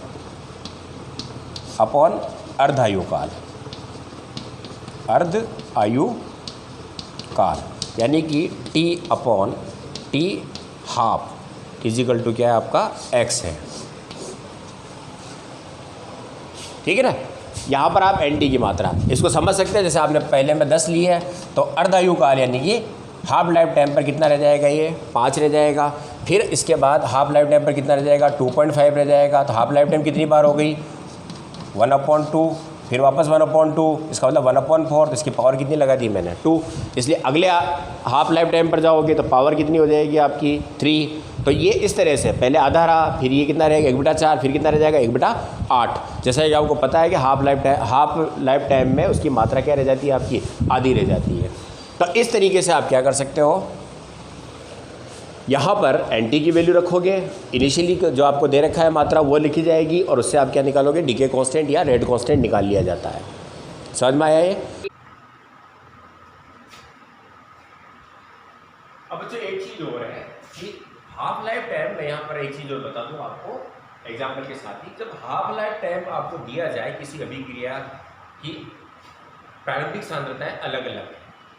S1: अपॉन अर्ध आयु काल, अर्ध आयु काल यानी कि T upon T half is equal to क्या है आपका x है। ठीक है ना, यहाँ पर आप NT की मात्रा इसको समझ सकते हैं। जैसे आपने पहले में 10 ली है तो अर्ध आयु काल यानी कि हाफ लाइफ टाइम पर कितना रह जाएगा, ये 5 रह जाएगा। फिर इसके बाद हाफ लाइफ टाइम पर कितना रह जाएगा, 2.5 रह जाएगा। तो हाफ लाइफ टाइम कितनी बार हो गई, 1/2, फिर वापस 1/2, इसका मतलब 1/4। तो इसकी पावर कितनी लगा दी मैंने, 2। इसलिए अगले हाफ लाइफ टाइम पर जाओगे तो पावर कितनी हो जाएगी आपकी, 3। तो ये इस तरह से पहले आधा रहा, फिर ये कितना रहेगा 1/4, फिर कितना रह जाएगा 1/8। जैसा कि आपको पता है कि हाफ लाइफ टाइम में उसकी मात्रा क्या रह जाती है आपकी, आधी रह जाती है। तो इस तरीके से आप क्या कर सकते हो, यहाँ पर NT की वैल्यू रखोगे, इनिशियली जो आपको दे रखा है मात्रा वो लिखी जाएगी, और उससे आप क्या निकालोगे, डीके कांस्टेंट या रेट कांस्टेंट निकाल लिया जाता है। समझ में आया ये? अब बच्चों एक चीज़ और है कि हाफ लाइफ टाइम, मैं यहाँ पर एक चीज़ और बता दूँ आपको एग्जाम्पल के साथ ही। जब हाफ लाइफ टाइम आपको दिया जाए किसी अभिक्रिया की प्रारंभिक सांद्रताएं अलग अलग है,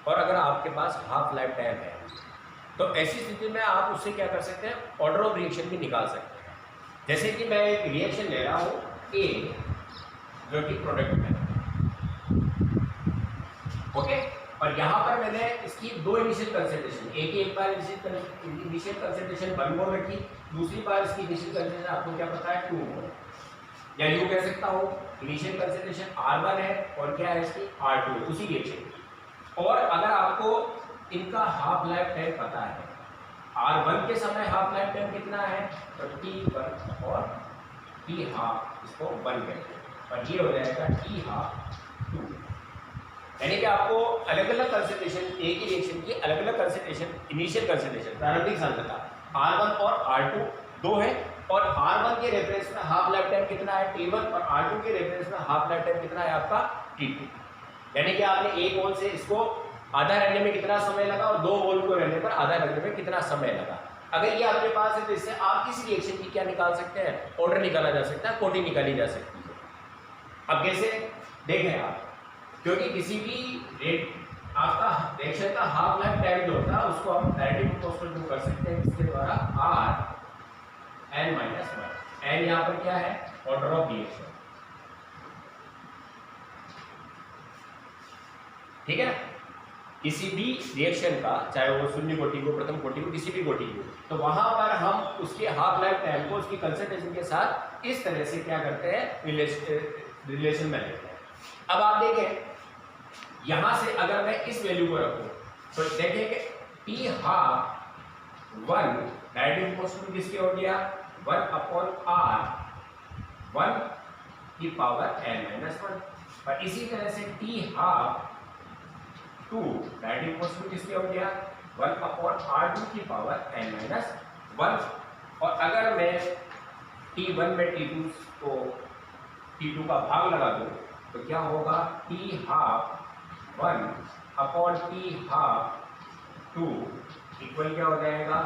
S1: और अगर आपके पास हाफ लाइफ टाइम है तो ऐसी स्थिति में आप उससे क्या कर सकते हैं, ऑर्डर ऑफ रिएक्शन भी निकाल सकते हैं। जैसे कि मैं एक रिएक्शन ले रहा हूँ ए जो कि प्रोडक्ट है, ओके, और यहाँ पर मैंने इसकी दो इनिशियल कंसंट्रेशन, एक बार इनिशियल कंसंट्रेशन 1 मोल रखी, दूसरी बार इसकी इनिशियल कंसंट्रेशन आपको क्या पता है 2 मोल, या यूँ कह सकता हूँ इनिशियल कंसंट्रेशन R1 है और क्या है इसकी R2 उसी रिएक्शन की। और अगर आपको इनका हाफ लाइफ टाइम पता है, R1 के समय हाफ लाइफ टाइम कितना है तो T1 और T हाफ, इसको 1 कहते हैं, और ये हो जाएगा T हाफ 2। यानी कि आपको अलग अलग कंसंट्रेशन, एक ही रिएक्शन की अलग अलग कंसंट्रेशन, इनिशियल कंसंट्रेशन प्रारंभिक सांद्रता R1 और R2 दो है, और R1 के रेफरेंस में हाफ लाइफ टाइम कितना है T1 और R2 के रेफरेंस में हाफ लाइफ टाइम कितना है आपका T2। यानी कि आपने 1 मोल से इसको आधा रहने में कितना समय लगा और 2 मोल को रहने पर आधा रहने में कितना समय लगा। अगर ये आपके पास है तो इससे आप किस रिएक्शन की क्या निकाल सकते हैं, ऑर्डर निकाला जा सकता है, कोटि निकाली जा सकती है। अब कैसे देखें आप, क्योंकि किसी भी आपका रिएक्शन का हाफ लाइफ टाइम जो होता है उसको हम डायरेक्टली प्रोपोर्शनल कर सकते हैं इसके द्वारा R(n-1)। n यहाँ पर क्या है, ऑर्डर ऑफ रिएक्शन, ठीक है ना। किसी भी रिएक्शन का, चाहे वो शून्य कोटि को, प्रथम कोटि को, किसी भी कोटि को, तो वहां पर हम उसके हाफ लाइफ टाइम को उसकी कंसंट्रेशन के साथ इस तरह से क्या करते हैं, रिलेशन में लेते हैं। अब आप देखें यहां से अगर मैं इस वैल्यू को रखूं तो देखें कि T हाफ 1 डायरेक्टली प्रोपोर्शनल किसके हो गया 1/R 1 की पावर n-1, और इसी तरह से T हाफ 2 डायरेक्टली प्रोपोर्शनल किसके हो गया 1/R2 की पावर n-1। और अगर मैं T1 में T2 का भाग लगा दूं तो क्या होगा, T half 1/T half 2 equal क्या हो जाएगा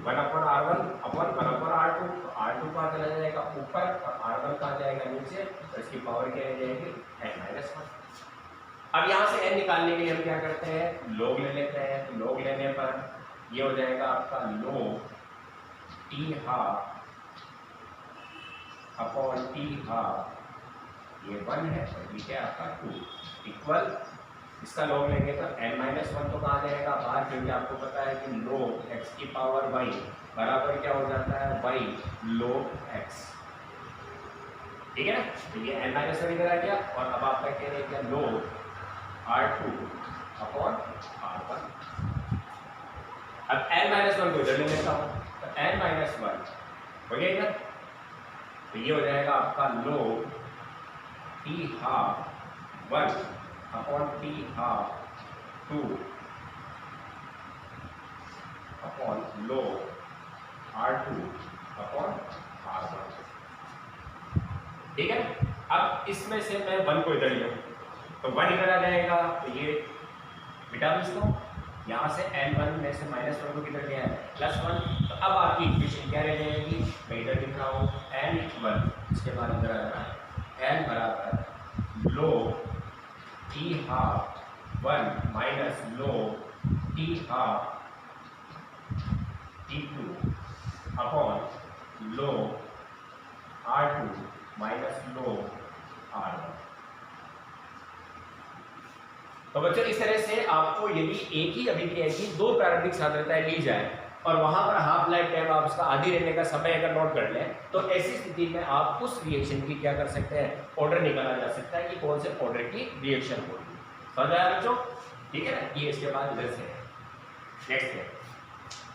S1: 1/R1 अपन 1/R2। तो R2 कहाँ चला जाएगा ऊपर और R1 कहाँ जाएगा नीचे, तो इसकी पावर क्या हो जाएगी n-1। अब यहाँ से n निकालने के लिए हम क्या करते हैं, लॉग ले लेते हैं। तो लॉग लेने पर ये हो जाएगा आपका log T half upon T half, ये 1 है और ये क्या आपका 2 इक्वल, इसका लॉग लेंगे तो n-1 तो कहाँ जाएगा बाहर, क्योंकि आपको पता है कि log x की पावर y बराबर क्या हो जाता है y log x, ठीक है ना। तो ये n-1 इधर आ गया, और अब आपका कह रहे हैं क्या log R2 अपॉन R1। अब n-1 को इधर ले लेता हूँ, तो n-1 हो गया इधर, तो ये हो जाएगा आपका log T half 1 upon T half 2 upon log R2 upon R1, ठीक है। अब इसमें से मैं 1 को इधर लिया तो 1 इधर आ जाएगा, तो ये मिटा दो इसको, यहाँ से n1 में से -1 को किधर लिया है +1। तो अब आपकी इक्वेशन क्या रह जाएगी, मैं इधर लिख रहा हूँ n1, इसके बाद इधर आ रहा है n बराबर log T half 1 minus log T half T2 upon log R2 minus log R1। तो बच्चों इस तरह से आपको यदि एक ही अभिक्रिया की दो प्रारंभिक सांद्रताएं ली जाए और वहां पर हाफ लाइफ टाइम आप उसका आधी रहने का समय अगर नोट कर लें, तो ऐसी स्थिति में आप उस रिएक्शन की क्या कर सकते हैं, ऑर्डर निकाला जा सकता है कि कौन से ऑर्डर की रिएक्शन होगी। समझ आया बच्चों, ठीक है ना। ये इसके बाद इधर से नेक्स्ट है,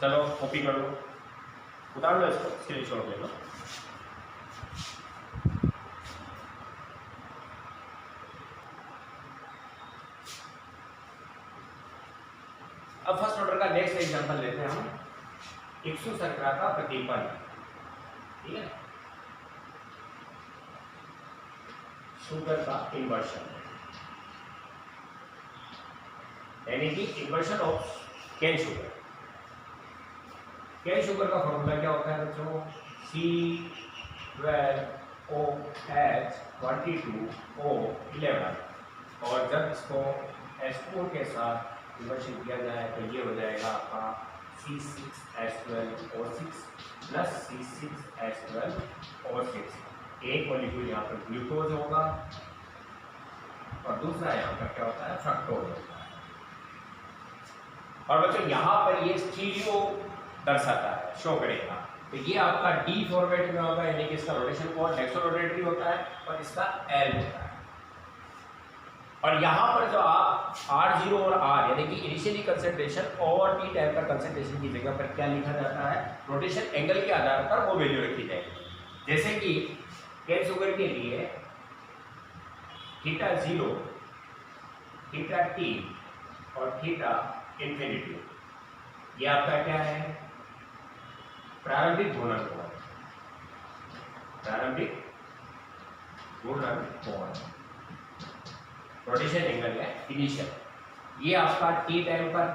S1: चलो कॉपी कर लो, उतार लो इसको, स्क्रीनशॉट ले लो। अब फर्स्ट ऑर्डर का नेक्स्ट एग्जांपल लेते हैं हम, इक्सु शर्करा का प्रतीपन, ठीक है, शुगर का इन्वर्शन, यानी कि inversion of cane sugar. Cane sugar का फॉर्मूला क्या होता है बच्चों, C12OH22O11, और जब इसको H2O के साथ इन्वर्शन किया जाए तो ये हो जाएगा आपका C6H12O6 प्लस C6H12O6। एक मॉलिक्यूल यहाँ पर ग्लूकोज होगा और दूसरा यहाँ पर क्या होता है, फ्रक्टोज होता है। और बच्चों यहाँ पर ये स्टीरियो दर्शाता है, शो करेगा। तो ये आपका डी फॉर्मेट में होगा, यानी कि इसका रोटेशन कोण डेक्सो रोटेटरी होता है और इसका एल होता है। और यहाँ पर जो आप R0 और R यानी कि इनिशियली कंसंट्रेशन और टी टाइम पर कंसंट्रेशन की जगह पर क्या लिखा जाता है, रोटेशन एंगल के आधार पर वो वैल्यू रखी जाएगी। जैसे कि केन शुगर के लिए θ0, θt और θ इंफिनिटी, ये आपका क्या है, प्रारंभिक घूर्णन कोण, प्रारंभिक घूर्णन कोण, रोटेशन एंगल है इनिशियल। ये आपका टी टाइम पर,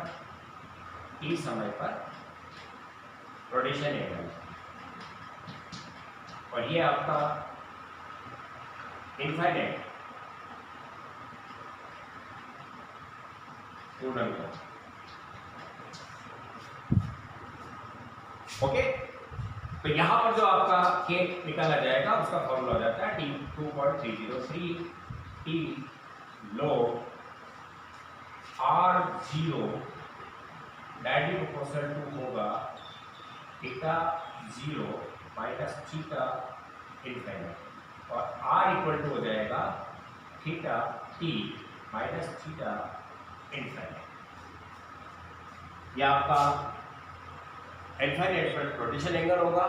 S1: टी समय पर रोटेशन एंगल, और ये आपका इनफाइनाइट घूर्णन कोण। ओके, तो यहां पर जो आपका के निकाला जाएगा उसका फॉर्मूला हो जाता है T2.303 T log R0 directly proportional to होगा θ0 माइनस थीटा इनफाइनाइट, और R इक्वल टू हो जाएगा θt माइनस थीटा इनफाइनाइट। यह आपका इनफाइनाइट पर रोटेशन एंगल होगा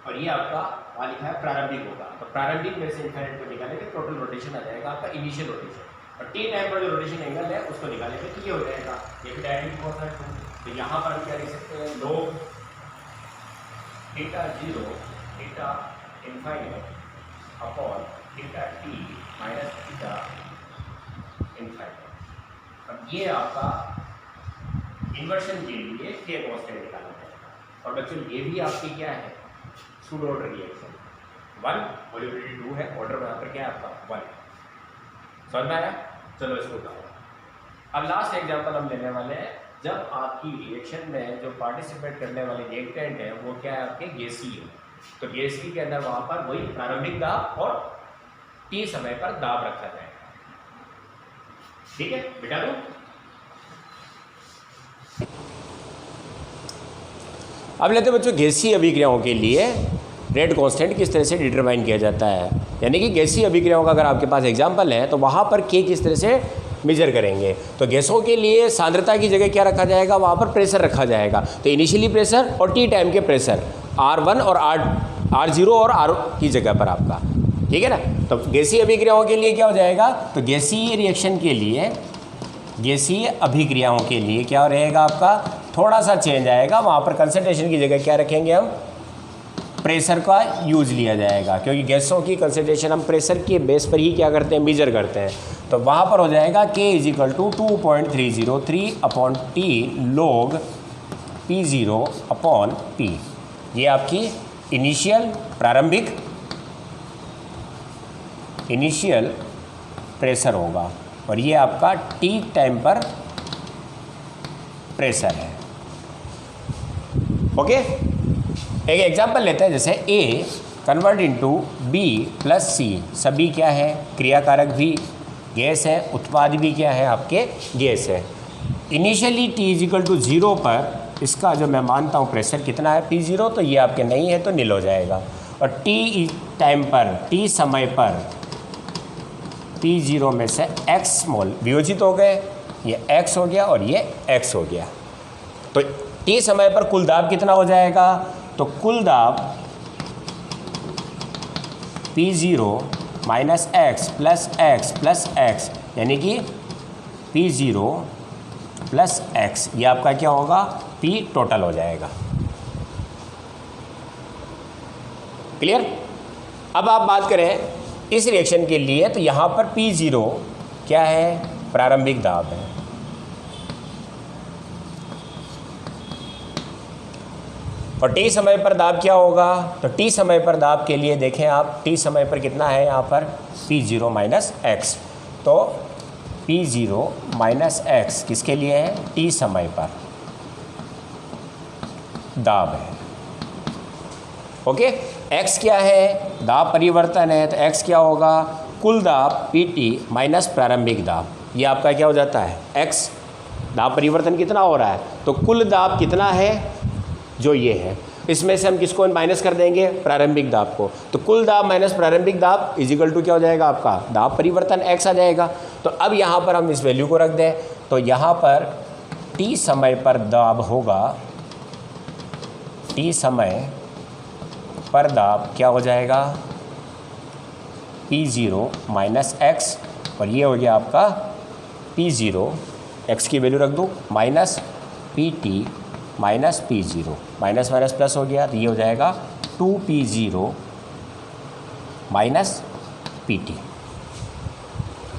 S1: और ये आपका वहाँ लिखा है प्रारंभिक होगा। तो प्रारंभिक में से इनफाइनाइट को निकालेंगे, टोटल रोटेशन आ जाएगा आपका इनिशियल रोटेशन, और टी टाइम पर जो रोटेशन एंगल है उसको निकालेंगे तो ये हो जाएगा, ये भी डायरेक्टली प्रोपोर्शनल टू। तो यहाँ पर हम क्या लिख सकते हैं, log θ0 θ infinite upon θt minus theta infinite. अब ये आपका इन्वर्शन के लिए के कांस्टेंट निकालना है। और बच्चों ये भी आपकी क्या है, सूडो ऑर्डर रिएक्शन, 1 मॉलिक्यूलरिटी 2 है, ऑर्डर में यहाँ पर क्या है आपका 1। समझ में आया? चलो इसको करो। अब लास्ट एग्जांपल हम लेने वाले हैं, जब आपकी रिएक्शन में जो पार्टिसिपेट करने वाले रिएक्टेंट है वो क्या है, आपके गैसीय है। तो गैसीय के अंदर वहाँ पर वही प्रारंभिक दाब और टी समय पर दाब रखा जाएगा। ठीक है बेटा? दो अब लेते हैं बच्चों गैसीय अभिक्रियाओं के लिए रेट कांस्टेंट किस तरह से डिटरमाइन किया जाता है। यानी कि गैसीय अभिक्रियाओं का अगर आपके पास एग्जांपल है तो वहाँ पर के किस तरह से मेजर करेंगे। तो गैसों के लिए सांद्रता की जगह क्या रखा जाएगा, वहाँ पर प्रेशर रखा जाएगा। तो इनिशियली प्रेशर और टी टाइम के प्रेशर R1 और R0 और R की जगह पर आपका, ठीक है ना। तो गैसीय अभिक्रियाओं के लिए क्या हो जाएगा, तो गैसीय रिएक्शन के लिए, गैसीय अभिक्रियाओं के लिए क्या रहेगा आपका, थोड़ा सा चेंज आएगा। वहाँ पर कंसंट्रेशन की जगह क्या रखेंगे, हम प्रेशर का यूज लिया जाएगा, क्योंकि गैसों की कंसंट्रेशन हम प्रेशर के बेस पर ही क्या करते हैं, मेजर करते हैं। तो वहाँ पर हो जाएगा K = 2.303 upon T log P0 upon P। ये आपकी इनिशियल प्रारंभिक इनिशियल प्रेशर होगा, और ये आपका T टाइम पर प्रेशर है। ओके, एक एग्जांपल लेते हैं, जैसे A convert into B plus C, सभी क्या है, क्रियाकारक भी गैस है, उत्पाद भी क्या है, आपके गैस है। इनिशियली T = 0 पर इसका जो मैं मानता हूँ प्रेशर कितना है, P0, तो ये आपके नहीं है तो नील हो जाएगा। और T टाइम पर, T समय पर P0 में से X मोल वियोजित हो गए, ये X हो गया और ये X हो गया। तो T समय पर कुल दाब कितना हो जाएगा, तो कुल दाब P0 minus X plus X plus X, यानी कि P0 प्लस X, ये आपका क्या होगा, P टोटल हो जाएगा। क्लियर? अब आप बात करें इस रिएक्शन के लिए, तो यहाँ पर P0 क्या है, प्रारंभिक दाब है, और T समय पर दाब क्या होगा, तो T समय पर दाब के लिए देखें आप, T समय पर कितना है यहाँ पर, P0 माइनस X। तो P0 माइनस X किसके लिए है, T समय पर। दाब है। ओके, x क्या है, दाब परिवर्तन है, तो x क्या होगा, कुल दाब PT माइनस प्रारंभिक दाब। ये आपका क्या हो जाता है, x दाब परिवर्तन कितना हो रहा है, तो कुल दाब कितना है जो ये है, इसमें से हम किसको माइनस कर देंगे, प्रारंभिक दाब को। तो कुल दाब माइनस प्रारंभिक दाब इजिकल टू क्या हो जाएगा, आपका दाब परिवर्तन x आ जाएगा। तो अब यहाँ पर हम इस वैल्यू को रख दें, तो यहाँ पर t समय पर दाब होगा, t समय पर दाब क्या हो जाएगा, P0 माइनस x, और ये हो गया आपका P0, x की वैल्यू रख दूँ, minus PT minus P0, minus minus plus हो गया, तो ये हो जाएगा 2P0 माइनस PT।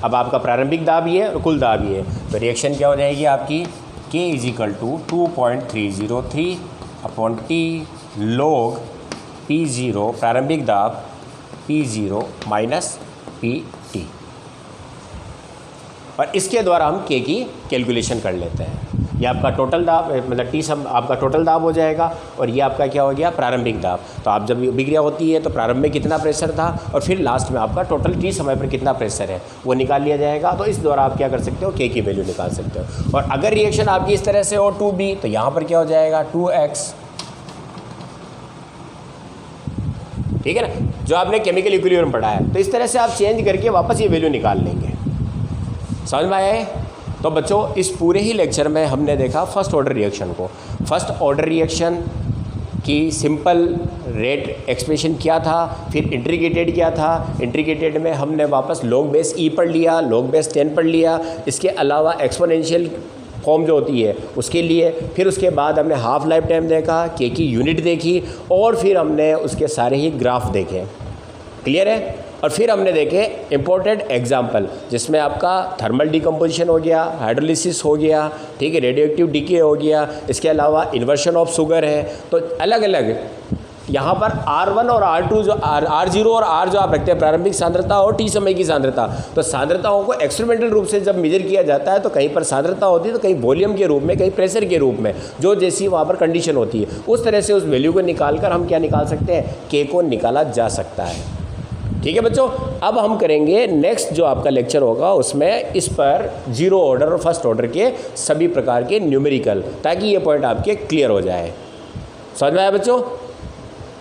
S1: अब आपका प्रारंभिक दाब ये है और कुल दाब ये है, तो रिएक्शन क्या हो जाएगी आपकी, K is equal to 2.303 upon T log P0 प्रारंभिक दाब P0 माइनस PT, और इसके द्वारा हम K की कैलकुलेशन कर लेते हैं। ये आपका टोटल दाब, मतलब T सम आपका टोटल दाब हो जाएगा, और ये आपका क्या हो गया, प्रारंभिक दाब। तो आप जब अभिक्रिया होती है तो प्रारंभ में कितना प्रेशर था, और फिर लास्ट में आपका टोटल T समय पर कितना प्रेशर है वो निकाल लिया जाएगा। तो इस द्वारा आप क्या कर सकते हो, K की वैल्यू निकाल सकते हो। और अगर रिएक्शन आपकी इस तरह से हो 2B, तो यहाँ पर क्या हो जाएगा 2x, ठीक है ना, जो आपने केमिकल इक्विलिब्रियम पढ़ा है। तो इस तरह से आप चेंज करके वापस ये वैल्यू निकाल लेंगे। समझ में आया है? तो बच्चों, इस पूरे ही लेक्चर में हमने देखा फर्स्ट ऑर्डर रिएक्शन को। फर्स्ट ऑर्डर रिएक्शन की सिंपल रेट एक्सप्रेशन क्या था, फिर इंटीग्रेटेड क्या था, इंटीग्रेटेड में हमने वापस log बेस E पढ़ लिया, log बेस 10 पढ़ लिया, इसके अलावा एक्सपोनेंशियल फॉर्म जो होती है उसके लिए, फिर उसके बाद हमने हाफ लाइफ टाइम देखा, K की यूनिट देखी, और फिर हमने उसके सारे ही ग्राफ देखे। क्लियर है? और फिर हमने देखे इम्पोर्टेंट एग्जाम्पल, जिसमें आपका थर्मल डिकम्पोजिशन हो गया, हाइड्रोलिसिस हो गया, ठीक है, रेडियोएक्टिव डीके हो गया, इसके अलावा इन्वर्शन ऑफ शुगर है। तो अलग अलग यहाँ पर R1 और R2 जो R0 और R जो आप रखते हैं, प्रारंभिक सांद्रता और T समय की सांद्रता, तो सांद्रताओं को एक्सपेरिमेंटल रूप से जब मेजर किया जाता है तो कहीं पर सांद्रता होती है, तो कहीं वॉल्यूम के रूप में, कहीं प्रेशर के रूप में, जो जैसी वहाँ पर कंडीशन होती है उस तरह से उस वैल्यू को निकाल कर हम क्या निकाल सकते हैं, K को निकाला जा सकता है। ठीक है बच्चों, अब हम करेंगे नेक्स्ट जो आपका लेक्चर होगा उसमें इस पर जीरो ऑर्डर और फर्स्ट ऑर्डर के सभी प्रकार के न्यूमेरिकल, ताकि ये पॉइंट आपके क्लियर हो जाए। समझ में आया बच्चों?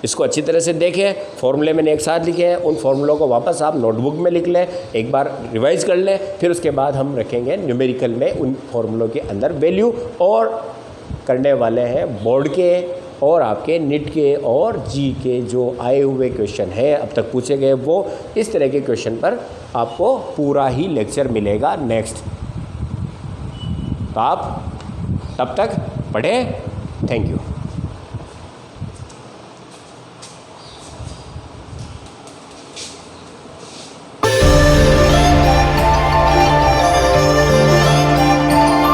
S1: इसको अच्छी तरह से देखें, फॉर्मूले मैंने एक साथ लिखे हैं, उन फॉर्मूलों को वापस आप नोटबुक में लिख लें, एक बार रिवाइज कर लें, फिर उसके बाद हम रखेंगे न्यूमेरिकल में उन फॉर्मूलों के अंदर वैल्यू, और करने वाले हैं बोर्ड के और आपके निट के और जी के जो आए हुए क्वेश्चन हैं अब तक पूछे गए, वो इस तरह के क्वेश्चन पर आपको पूरा ही लेक्चर मिलेगा नेक्स्ट। तो आप तब तक पढ़ें। Thank you.